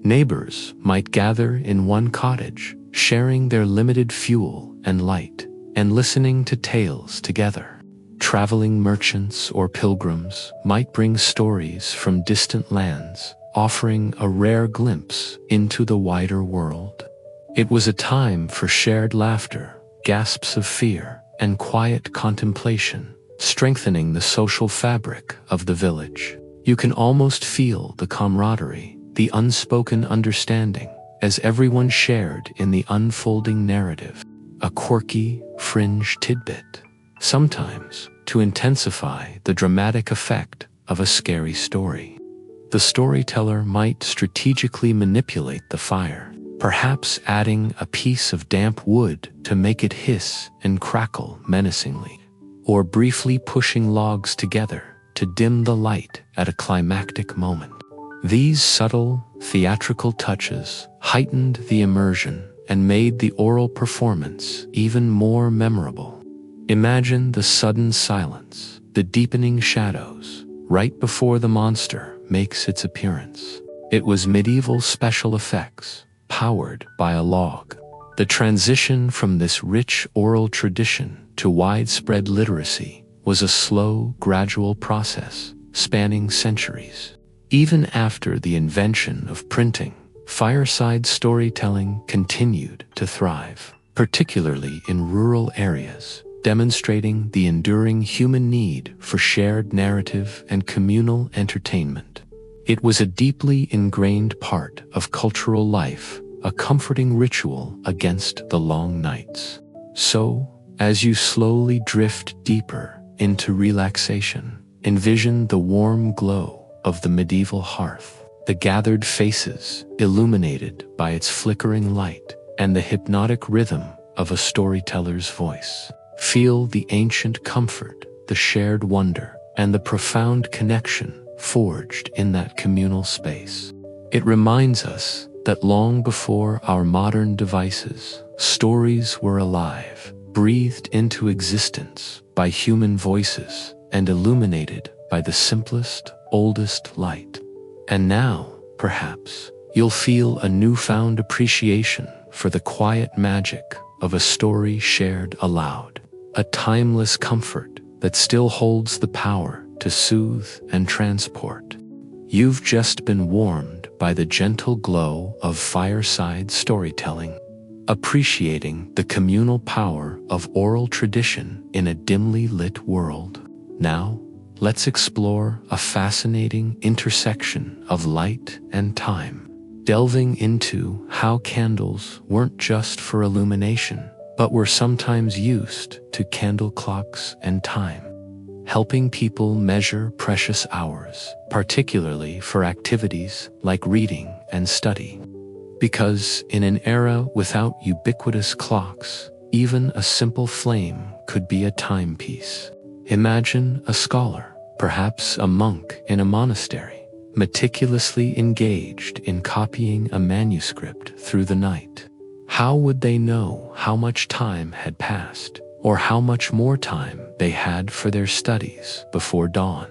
Neighbors might gather in one cottage, sharing their limited fuel and light, and listening to tales together. Traveling merchants or pilgrims might bring stories from distant lands, offering a rare glimpse into the wider world. It was a time for shared laughter, gasps of fear, and quiet contemplation, strengthening the social fabric of the village. You can almost feel the camaraderie, the unspoken understanding, as everyone shared in the unfolding narrative. A quirky, fringe tidbit, sometimes to intensify the dramatic effect of a scary story. The storyteller might strategically manipulate the fire, perhaps adding a piece of damp wood to make it hiss and crackle menacingly, or briefly pushing logs together to dim the light at a climactic moment. These subtle, theatrical touches heightened the immersion and made the oral performance even more memorable. Imagine the sudden silence, the deepening shadows, right before the monster makes its appearance. It was medieval special effects, powered by a log. The transition from this rich oral tradition to widespread literacy was a slow, gradual process, spanning centuries. Even after the invention of printing, fireside storytelling continued to thrive, particularly in rural areas, demonstrating the enduring human need for shared narrative and communal entertainment. It was a deeply ingrained part of cultural life, a comforting ritual against the long nights. So, as you slowly drift deeper into relaxation, envision the warm glow of the medieval hearth, the gathered faces illuminated by its flickering light, and the hypnotic rhythm of a storyteller's voice. Feel the ancient comfort, the shared wonder, and the profound connection forged in that communal space. It reminds us that long before our modern devices, stories were alive, breathed into existence by human voices, and illuminated by the simplest, oldest light. And now, perhaps, you'll feel a newfound appreciation for the quiet magic of a story shared aloud, a timeless comfort that still holds the power to soothe and transport. You've just been warmed by the gentle glow of fireside storytelling, appreciating the communal power of oral tradition in a dimly lit world. Now, let's explore a fascinating intersection of light and time, delving into how candles weren't just for illumination, but were sometimes used to candle clocks and time, helping people measure precious hours, particularly for activities like reading and study. Because in an era without ubiquitous clocks, even a simple flame could be a timepiece. Imagine a scholar, perhaps a monk in a monastery, meticulously engaged in copying a manuscript through the night. How would they know how much time had passed, or how much more time they had for their studies before dawn?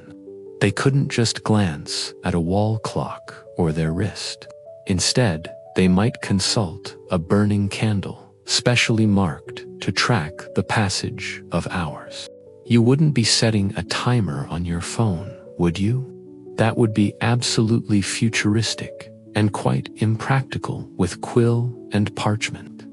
They couldn't just glance at a wall clock or their wrist. Instead, they might consult a burning candle, specially marked to track the passage of hours. You wouldn't be setting a timer on your phone, would you? That would be absolutely futuristic and quite impractical with quill and parchment.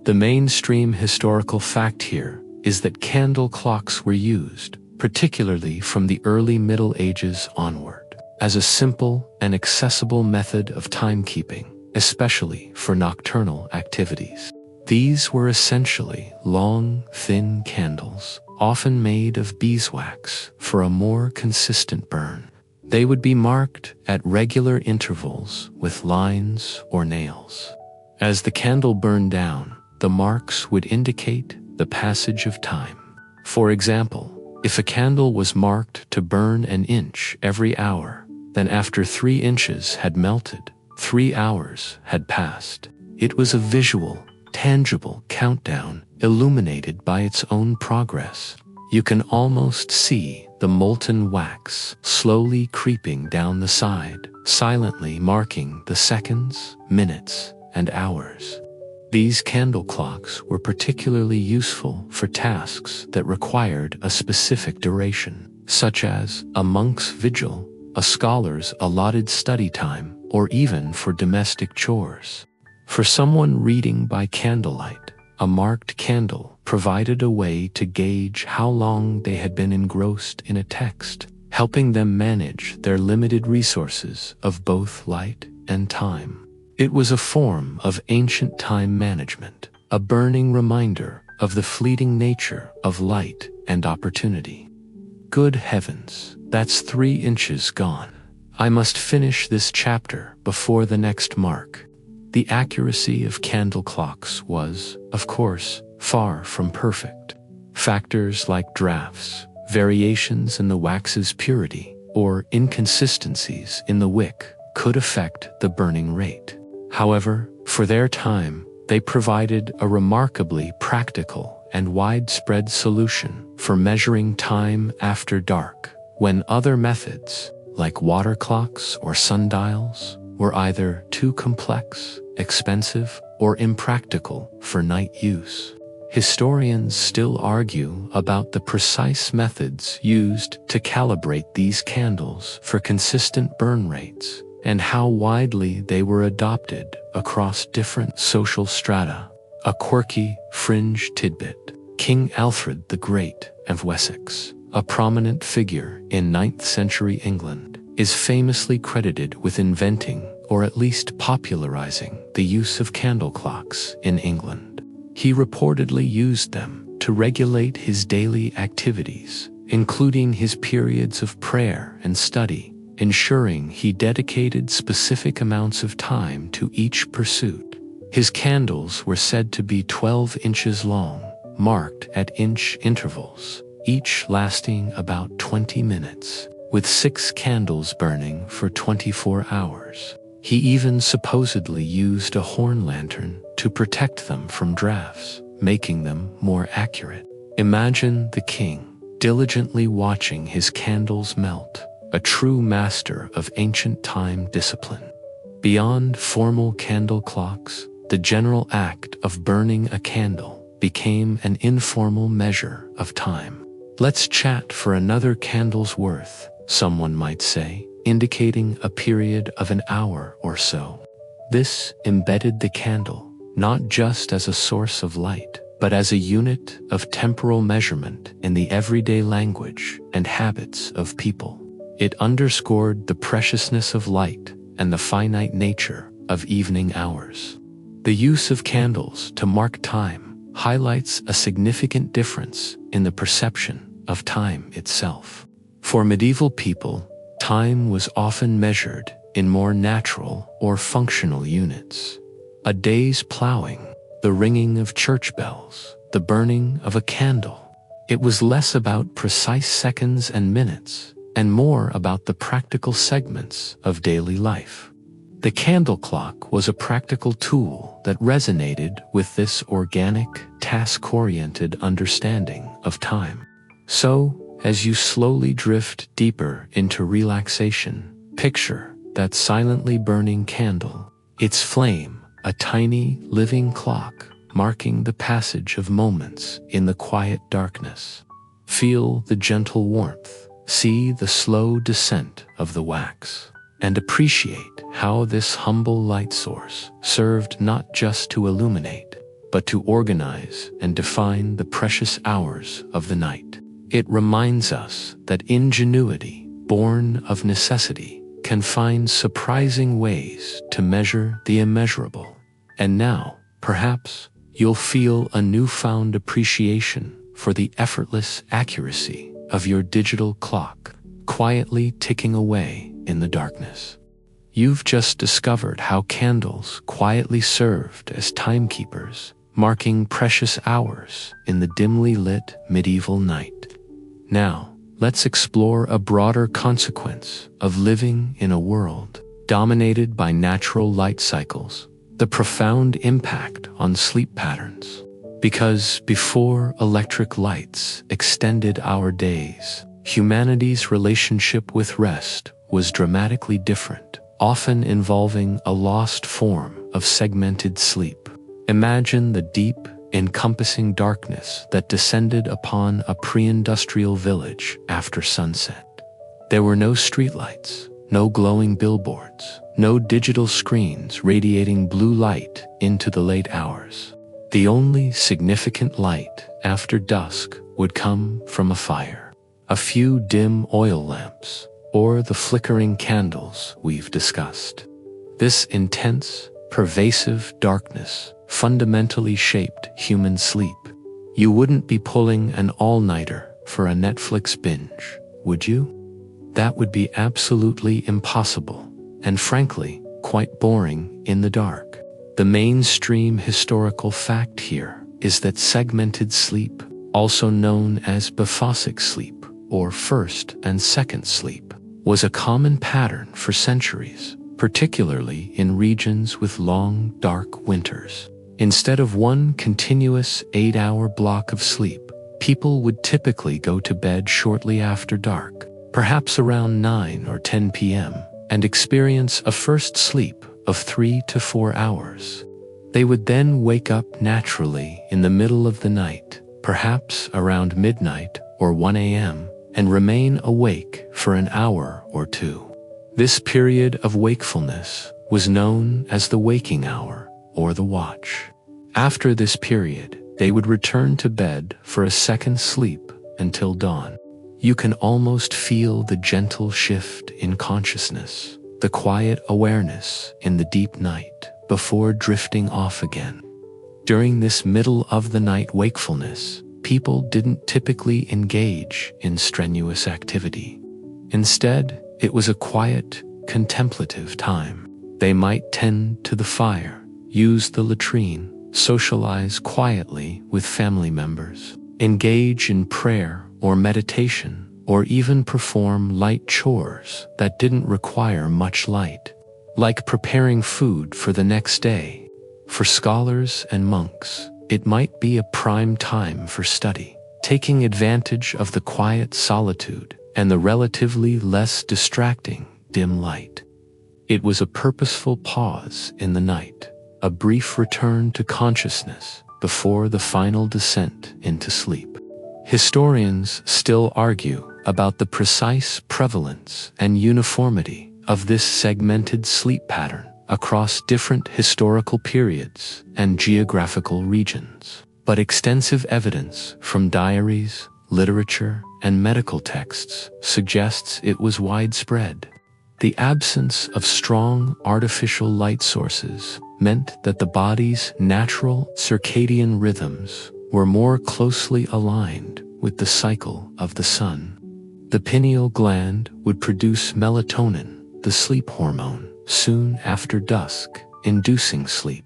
The mainstream historical fact here is that candle clocks were used, particularly from the early Middle Ages onward, as a simple and accessible method of timekeeping, especially for nocturnal activities. These were essentially long, thin candles, often made of beeswax for a more consistent burn. They would be marked at regular intervals with lines or nails. As the candle burned down, the marks would indicate the passage of time. For example, if a candle was marked to burn an inch every hour, then after 3 inches had melted, 3 hours had passed. It was a visual, tangible countdown illuminated by its own progress. You can almost see the molten wax slowly creeping down the side, silently marking the seconds, minutes, and hours. These candle clocks were particularly useful for tasks that required a specific duration, such as a monk's vigil, a scholar's allotted study time, or even for domestic chores. For someone reading by candlelight, a marked candle provided a way to gauge how long they had been engrossed in a text, helping them manage their limited resources of both light and time. It was a form of ancient time management, a burning reminder of the fleeting nature of light and opportunity. Good heavens, that's 3 inches gone. I must finish this chapter before the next mark. The accuracy of candle clocks was, of course, far from perfect. Factors like drafts, variations in the wax's purity, or inconsistencies in the wick could affect the burning rate. However, for their time, they provided a remarkably practical and widespread solution for measuring time after dark, when other methods, like water clocks or sundials, were either too complex, expensive, or impractical for night use. Historians still argue about the precise methods used to calibrate these candles for consistent burn rates, and how widely they were adopted across different social strata. A quirky, fringe tidbit: King Alfred the Great of Wessex, a prominent figure in 9th century England, is famously credited with inventing, or at least popularizing, the use of candle clocks in England. He reportedly used them to regulate his daily activities, including his periods of prayer and study, ensuring he dedicated specific amounts of time to each pursuit. His candles were said to be 12 inches long, marked at inch intervals, each lasting about 20 minutes, with 6 candles burning for 24 hours. He even supposedly used a horn lantern to protect them from drafts, making them more accurate. Imagine the king diligently watching his candles melt, a true master of ancient time discipline. Beyond formal candle clocks, the general act of burning a candle became an informal measure of time. Let's chat for another candle's worth, someone might say, indicating a period of an hour or so. This embedded the candle not just as a source of light, but as a unit of temporal measurement in the everyday language and habits of people. It underscored the preciousness of light and the finite nature of evening hours. The use of candles to mark time highlights a significant difference in the perception of time itself. For medieval people, time was often measured in more natural or functional units. A day's plowing, the ringing of church bells, the burning of a candle. It was less about precise seconds and minutes, and more about the practical segments of daily life. The candle clock was a practical tool that resonated with this organic, task-oriented understanding of time. So, as you slowly drift deeper into relaxation, picture that silently burning candle, its flame, a tiny, living clock, marking the passage of moments in the quiet darkness. Feel the gentle warmth, see the slow descent of the wax, and appreciate how this humble light source served not just to illuminate, but to organize and define the precious hours of the night. It reminds us that ingenuity, born of necessity, can find surprising ways to measure the immeasurable. And now, perhaps, you'll feel a newfound appreciation for the effortless accuracy of your digital clock, quietly ticking away in the darkness. You've just discovered how candles quietly served as timekeepers, marking precious hours in the dimly lit medieval night. Now, let's explore a broader consequence of living in a world dominated by natural light cycles: the profound impact on sleep patterns. Because before electric lights extended our days, humanity's relationship with rest was dramatically different, often involving a lost form of segmented sleep. Imagine the deep, encompassing darkness that descended upon a pre-industrial village after sunset. There were no streetlights, no glowing billboards, no digital screens radiating blue light into the late hours. The only significant light after dusk would come from a fire, a few dim oil lamps, or the flickering candles we've discussed. This intense, pervasive darkness fundamentally shaped human sleep. You wouldn't be pulling an all-nighter for a Netflix binge, would you? That would be absolutely impossible, and frankly, quite boring in the dark. The mainstream historical fact here is that segmented sleep, also known as biphasic sleep or first and second sleep, was a common pattern for centuries, particularly in regions with long, dark winters. Instead of one continuous 8-hour block of sleep, people would typically go to bed shortly after dark, perhaps around 9 or 10 p.m., and experience a first sleep of 3 to 4 hours. They would then wake up naturally in the middle of the night, perhaps around midnight or 1 a.m., and remain awake for an hour or two. This period of wakefulness was known as the waking hour or the watch. After this period, they would return to bed for a second sleep until dawn. You can almost feel the gentle shift in consciousness, the quiet awareness in the deep night before drifting off again. During this middle-of-the-night wakefulness, people didn't typically engage in strenuous activity. Instead, it was a quiet, contemplative time. They might tend to the fire, use the latrine, socialize quietly with family members, engage in prayer or meditation, or even perform light chores that didn't require much light, like preparing food for the next day. For scholars and monks, it might be a prime time for study, taking advantage of the quiet solitude and the relatively less distracting dim light. It was a purposeful pause in the night, a brief return to consciousness before the final descent into sleep. Historians still argue about the precise prevalence and uniformity of this segmented sleep pattern across different historical periods and geographical regions. But extensive evidence from diaries, literature, and medical texts suggests it was widespread. The absence of strong artificial light sources meant that the body's natural circadian rhythms were more closely aligned with the cycle of the sun. The pineal gland would produce melatonin, the sleep hormone, soon after dusk, inducing sleep.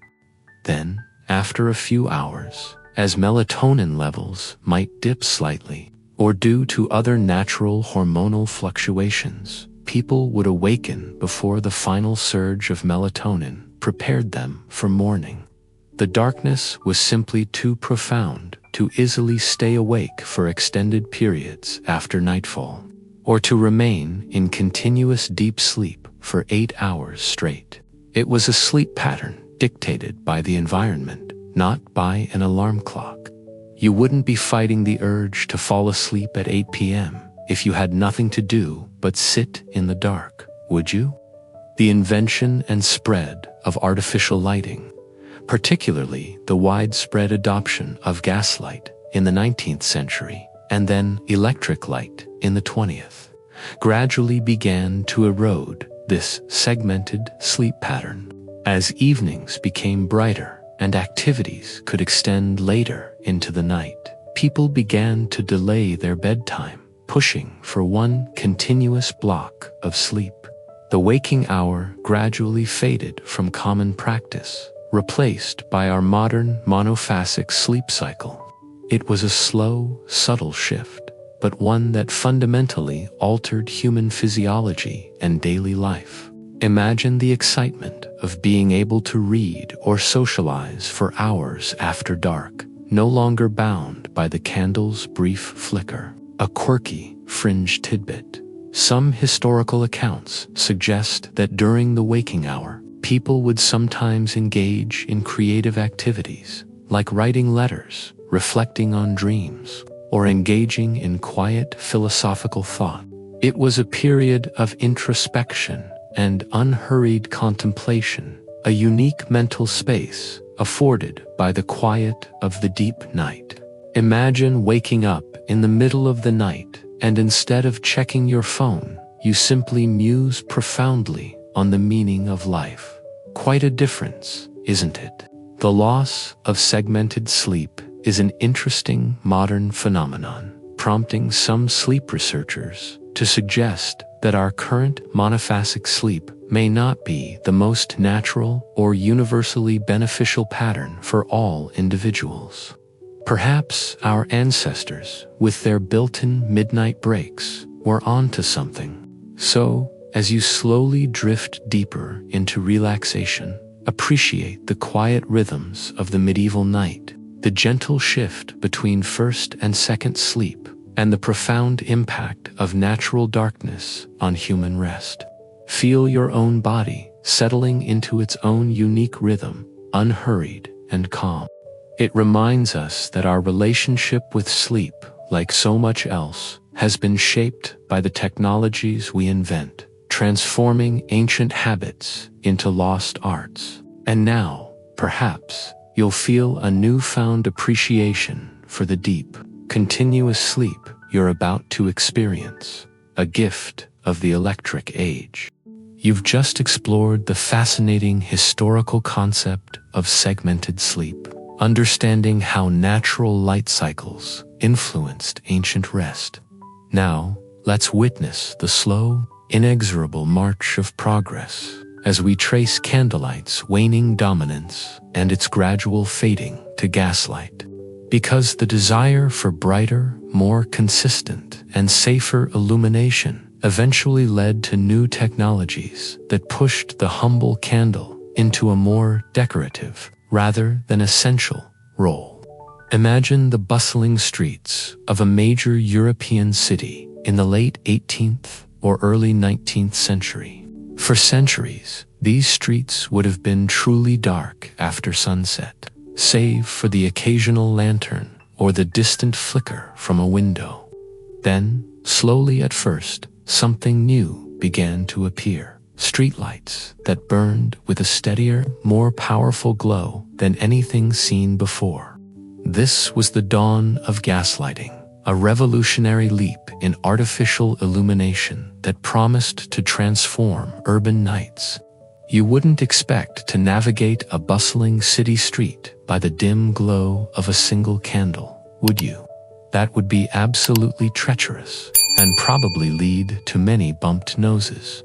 Then, after a few hours, as melatonin levels might dip slightly, or due to other natural hormonal fluctuations, people would awaken before the final surge of melatonin prepared them for morning. The darkness was simply too profound to easily stay awake for extended periods after nightfall, or to remain in continuous deep sleep for 8 hours straight. It was a sleep pattern dictated by the environment, not by an alarm clock. You wouldn't be fighting the urge to fall asleep at 8 p.m. if you had nothing to do but sit in the dark, would you? The invention and spread of artificial lighting, particularly the widespread adoption of gaslight in the 19th century and then electric light in the 20th, gradually began to erode this segmented sleep pattern. As evenings became brighter and activities could extend later into the night, people began to delay their bedtime, pushing for one continuous block of sleep. The waking hour gradually faded from common practice, replaced by our modern monophasic sleep cycle. It was a slow, subtle shift, but one that fundamentally altered human physiology and daily life. Imagine the excitement of being able to read or socialize for hours after dark, no longer bound by the candle's brief flicker. A quirky, fringe tidbit. Some historical accounts suggest that during the waking hour, people would sometimes engage in creative activities, like writing letters, reflecting on dreams, or engaging in quiet philosophical thought. It was a period of introspection and unhurried contemplation, a unique mental space afforded by the quiet of the deep night. Imagine waking up in the middle of the night, and instead of checking your phone, you simply muse profoundly on the meaning of life. Quite a difference, isn't it? The loss of segmented sleep is an interesting modern phenomenon, prompting some sleep researchers to suggest that our current monophasic sleep may not be the most natural or universally beneficial pattern for all individuals. Perhaps our ancestors, with their built-in midnight breaks, were onto something. So, as you slowly drift deeper into relaxation, appreciate the quiet rhythms of the medieval night, the gentle shift between first and second sleep, and the profound impact of natural darkness on human rest. Feel your own body settling into its own unique rhythm, unhurried and calm. It reminds us that our relationship with sleep, like so much else, has been shaped by the technologies we invent, transforming ancient habits into lost arts. And now, perhaps, you'll feel a newfound appreciation for the deep, continuous sleep you're about to experience, a gift of the electric age. You've just explored the fascinating historical concept of segmented sleep, understanding how natural light cycles influenced ancient rest. Now, let's witness the slow, inexorable march of progress as we trace Candlelight's waning dominance and its gradual fading to gaslight. Because the desire for brighter, more consistent, and safer illumination eventually led to new technologies that pushed the humble candle into a more decorative, rather than essential, role. Imagine the bustling streets of a major European city in the late 18th or early 19th century. For centuries, these streets would have been truly dark after sunset, save for the occasional lantern or the distant flicker from a window. Then, slowly at first, something new began to appear. Streetlights that burned with a steadier, more powerful glow than anything seen before. This was the dawn of gaslighting, a revolutionary leap in artificial illumination that promised to transform urban nights. You wouldn't expect to navigate a bustling city street by the dim glow of a single candle, would you? That would be absolutely treacherous and probably lead to many bumped noses.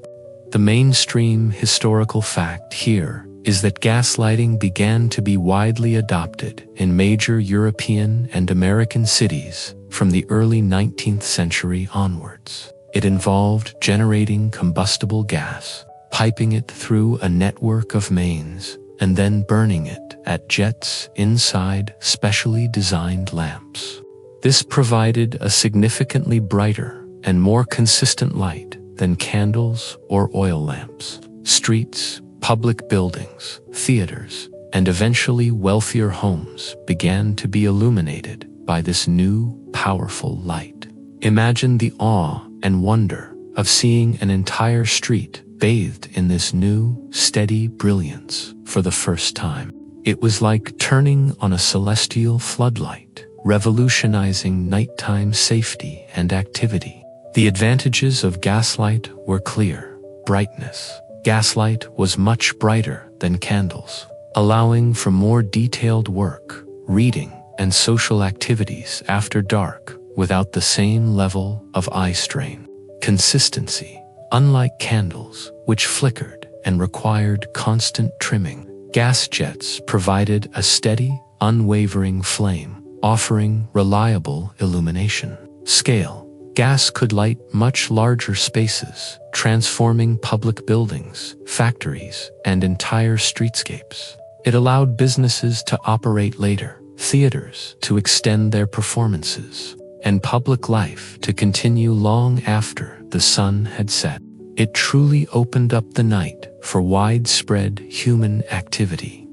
The mainstream historical fact here is that gaslighting began to be widely adopted in major European and American cities from the early 19th century onwards. It involved generating combustible gas, piping it through a network of mains, and then burning it at jets inside specially designed lamps. This provided a significantly brighter and more consistent light than candles or oil lamps. Streets, public buildings, theaters, and eventually wealthier homes began to be illuminated by this new, powerful light. Imagine the awe and wonder of seeing an entire street bathed in this new, steady brilliance for the first time. It was like turning on a celestial floodlight, revolutionizing nighttime safety and activity. The advantages of gaslight were clear. Brightness. Gaslight was much brighter than candles. allowing for more detailed work, reading, and social activities after dark without the same level of eye strain. Consistency. Unlike candles, which flickered and required constant trimming, gas jets provided a steady, unwavering flame, offering reliable illumination. Scale. Gas could light much larger spaces, transforming public buildings, factories, and entire streetscapes. It allowed businesses to operate later, theaters to extend their performances, and public life to continue long after the sun had set. It truly opened up the night for widespread human activity.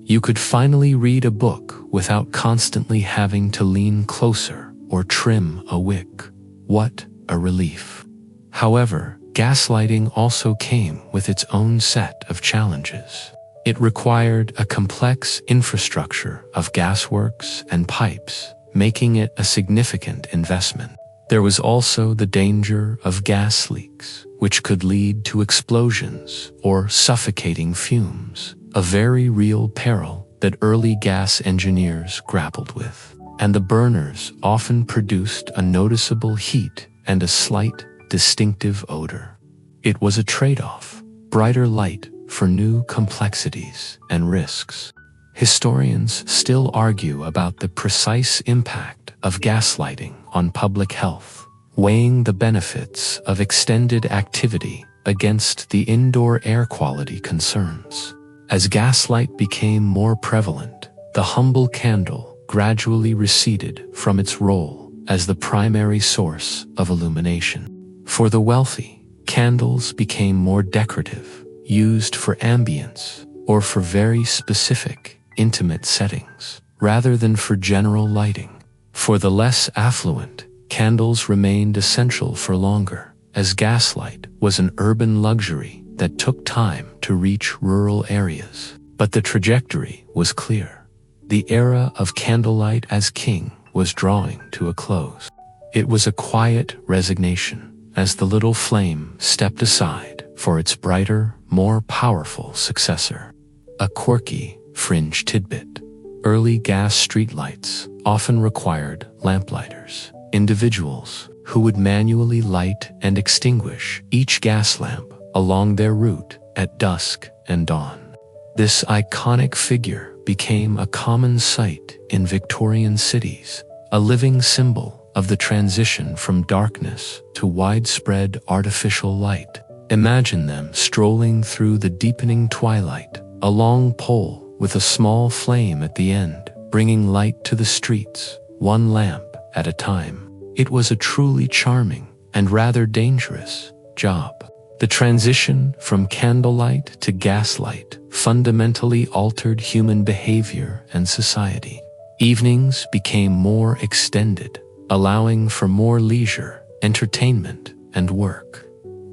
You could finally read a book without constantly having to lean closer or trim a wick. What a relief. However, gaslighting also came with its own set of challenges. It required a complex infrastructure of gasworks and pipes, making it a significant investment. There was also the danger of gas leaks, which could lead to explosions or suffocating fumes, a very real peril that early gas engineers grappled with. And the burners often produced a noticeable heat and a slight, distinctive odor. It was a trade-off, brighter light for new complexities and risks. Historians still argue about the precise impact of gaslighting on public health, weighing the benefits of extended activity against the indoor air quality concerns. As gaslight became more prevalent, the humble candle gradually receded from its role as the primary source of illumination. For the wealthy, candles became more decorative, used for ambience or for very specific, intimate settings, rather than for general lighting. For the less affluent, candles remained essential for longer, as gaslight was an urban luxury that took time to reach rural areas. But the trajectory was clear. The era of candlelight as king was drawing to a close. It was a quiet resignation as the little flame stepped aside for its brighter, more powerful successor. A quirky, fringe tidbit. Early gas streetlights often required lamplighters, individuals who would manually light and extinguish each gas lamp along their route at dusk and dawn. This iconic figure became a common sight in Victorian cities, a living symbol of the transition from darkness to widespread artificial light. Imagine them strolling through the deepening twilight, a long pole with a small flame at the end, bringing light to the streets, one lamp at a time. It was a truly charming and rather dangerous job. The transition from candlelight to gaslight fundamentally altered human behavior and society. Evenings became more extended, allowing for more leisure, entertainment, and work.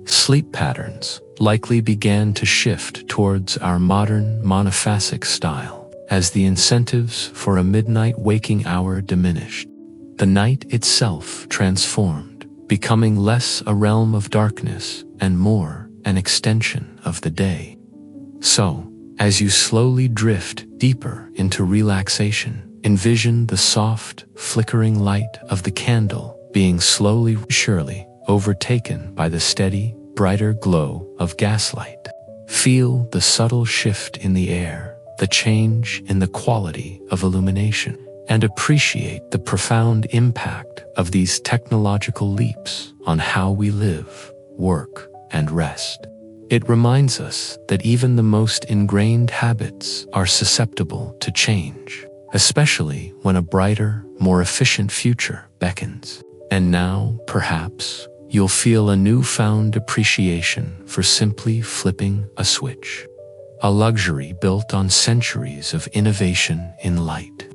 Sleep patterns likely began to shift towards our modern monophasic style, as the incentives for a midnight waking hour diminished. The night itself transformed, becoming less a realm of darkness and more an extension of the day. So, as you slowly drift deeper into relaxation, envision the soft, flickering light of the candle being slowly, surely overtaken by the steady, brighter glow of gaslight. Feel the subtle shift in the air, the change in the quality of illumination, and appreciate the profound impact of these technological leaps on how we live, work, and rest. It reminds us that even the most ingrained habits are susceptible to change, especially when a brighter, more efficient future beckons. And now, perhaps, you'll feel a newfound appreciation for simply flipping a switch, a luxury built on centuries of innovation in light.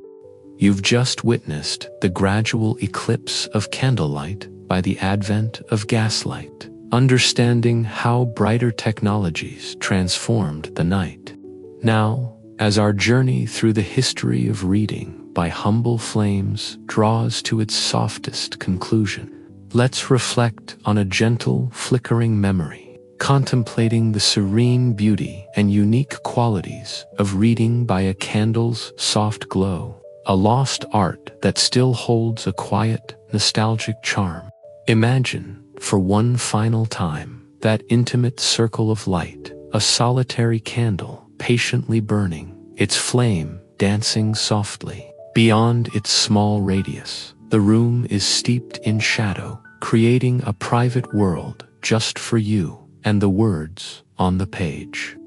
You've just witnessed the gradual eclipse of candlelight by the advent of gaslight, understanding how brighter technologies transformed the night. Now, as our journey through the history of reading by humble flames draws to its softest conclusion, let's reflect on a gentle, flickering memory, contemplating the serene beauty and unique qualities of reading by a candle's soft glow, a lost art that still holds a quiet, nostalgic charm. Imagine, for one final time, that intimate circle of light, a solitary candle patiently burning, its flame dancing softly. Beyond its small radius, the room is steeped in shadow, creating a private world just for you and the words on the page.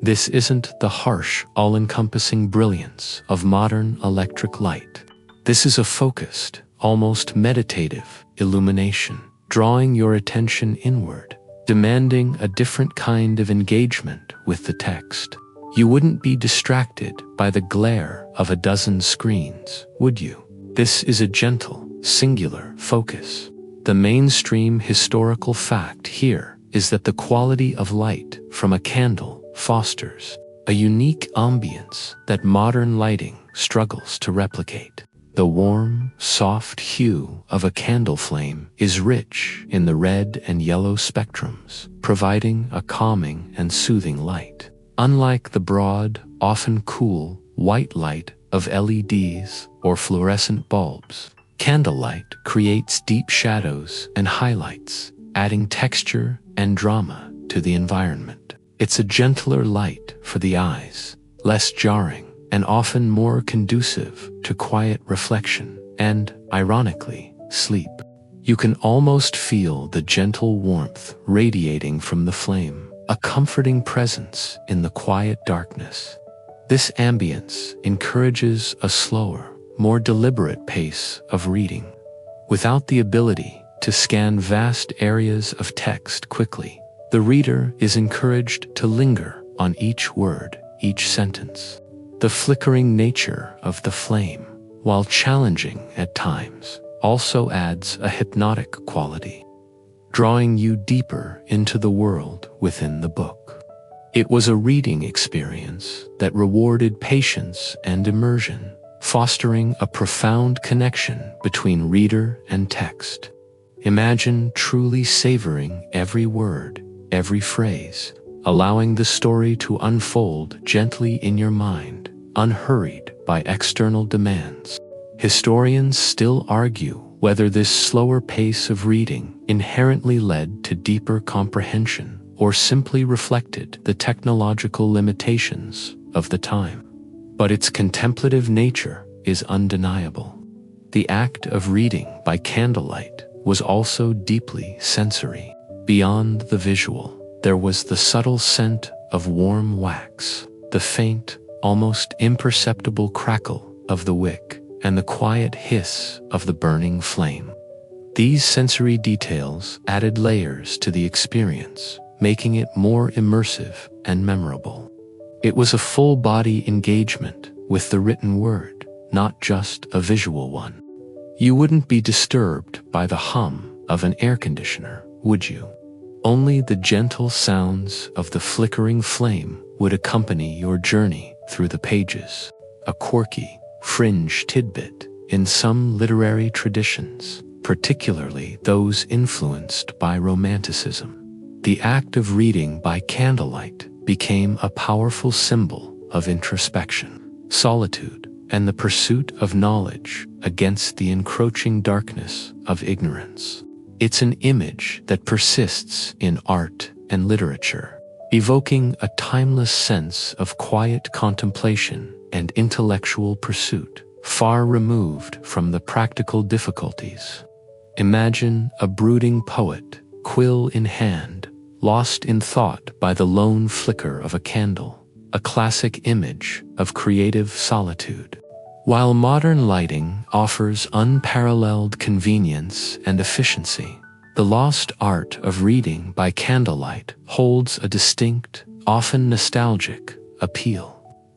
This isn't the harsh, all-encompassing brilliance of modern electric light. This is a focused, almost meditative illumination, drawing your attention inward, demanding a different kind of engagement with the text. You wouldn't be distracted by the glare of a dozen screens, would you? This is a gentle, singular focus. The mainstream historical fact here is that the quality of light from a candle fosters a unique ambience that modern lighting struggles to replicate. The warm, soft hue of a candle flame is rich in the red and yellow spectrums, providing a calming and soothing light. Unlike the broad, often cool, white light of LEDs or fluorescent bulbs, candlelight creates deep shadows and highlights, adding texture and drama to the environment. It's a gentler light for the eyes, less jarring, and often more conducive to quiet reflection and, ironically, sleep. You can almost feel the gentle warmth radiating from the flame, a comforting presence in the quiet darkness. This ambience encourages a slower, more deliberate pace of reading. Without the ability to scan vast areas of text quickly, the reader is encouraged to linger on each word, each sentence. The flickering nature of the flame, while challenging at times, also adds a hypnotic quality, drawing you deeper into the world within the book. It was a reading experience that rewarded patience and immersion, fostering a profound connection between reader and text. Imagine truly savoring every word, every phrase, allowing the story to unfold gently in your mind, unhurried by external demands. Historians still argue whether this slower pace of reading inherently led to deeper comprehension or simply reflected the technological limitations of the time. But its contemplative nature is undeniable. The act of reading by candlelight was also deeply sensory. Beyond the visual, there was the subtle scent of warm wax, the faint, almost imperceptible crackle of the wick, and the quiet hiss of the burning flame. These sensory details added layers to the experience, making it more immersive and memorable. It was a full-body engagement with the written word, not just a visual one. You wouldn't be disturbed by the hum of an air conditioner, would you? Only the gentle sounds of the flickering flame would accompany your journey through the pages, a quirky, fringe tidbit in some literary traditions, particularly those influenced by Romanticism. The act of reading by candlelight became a powerful symbol of introspection, solitude, and the pursuit of knowledge against the encroaching darkness of ignorance. It's an image that persists in art and literature, evoking a timeless sense of quiet contemplation and intellectual pursuit, far removed from the practical difficulties. Imagine a brooding poet, quill in hand, lost in thought by the lone flicker of a candle, a classic image of creative solitude. While modern lighting offers unparalleled convenience and efficiency, the lost art of reading by candlelight holds a distinct, often nostalgic, appeal.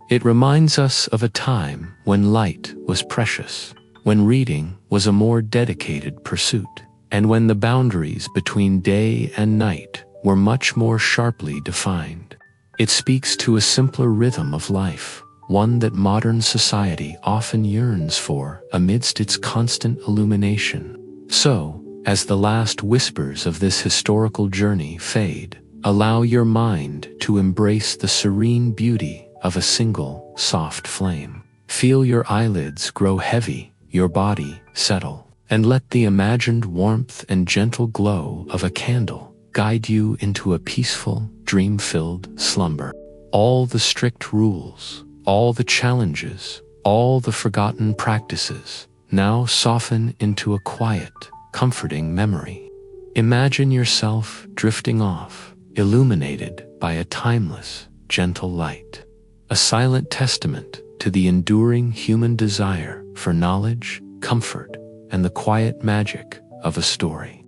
It reminds us of a time when light was precious, when reading was a more dedicated pursuit, and when the boundaries between day and night were much more sharply defined. It speaks to a simpler rhythm of life, one that modern society often yearns for amidst its constant illumination. So, as the last whispers of this historical journey fade, Allow your mind to embrace the serene beauty of a single, soft flame. Feel your eyelids grow heavy, your body settle, and let the imagined warmth and gentle glow of a candle guide you into a peaceful, dream-filled slumber. All the strict rules, all the challenges, all the forgotten practices now soften into a quiet, comforting memory. Imagine yourself drifting off, illuminated by a timeless, gentle light, a silent testament to the enduring human desire for knowledge, comfort, and the quiet magic of a story.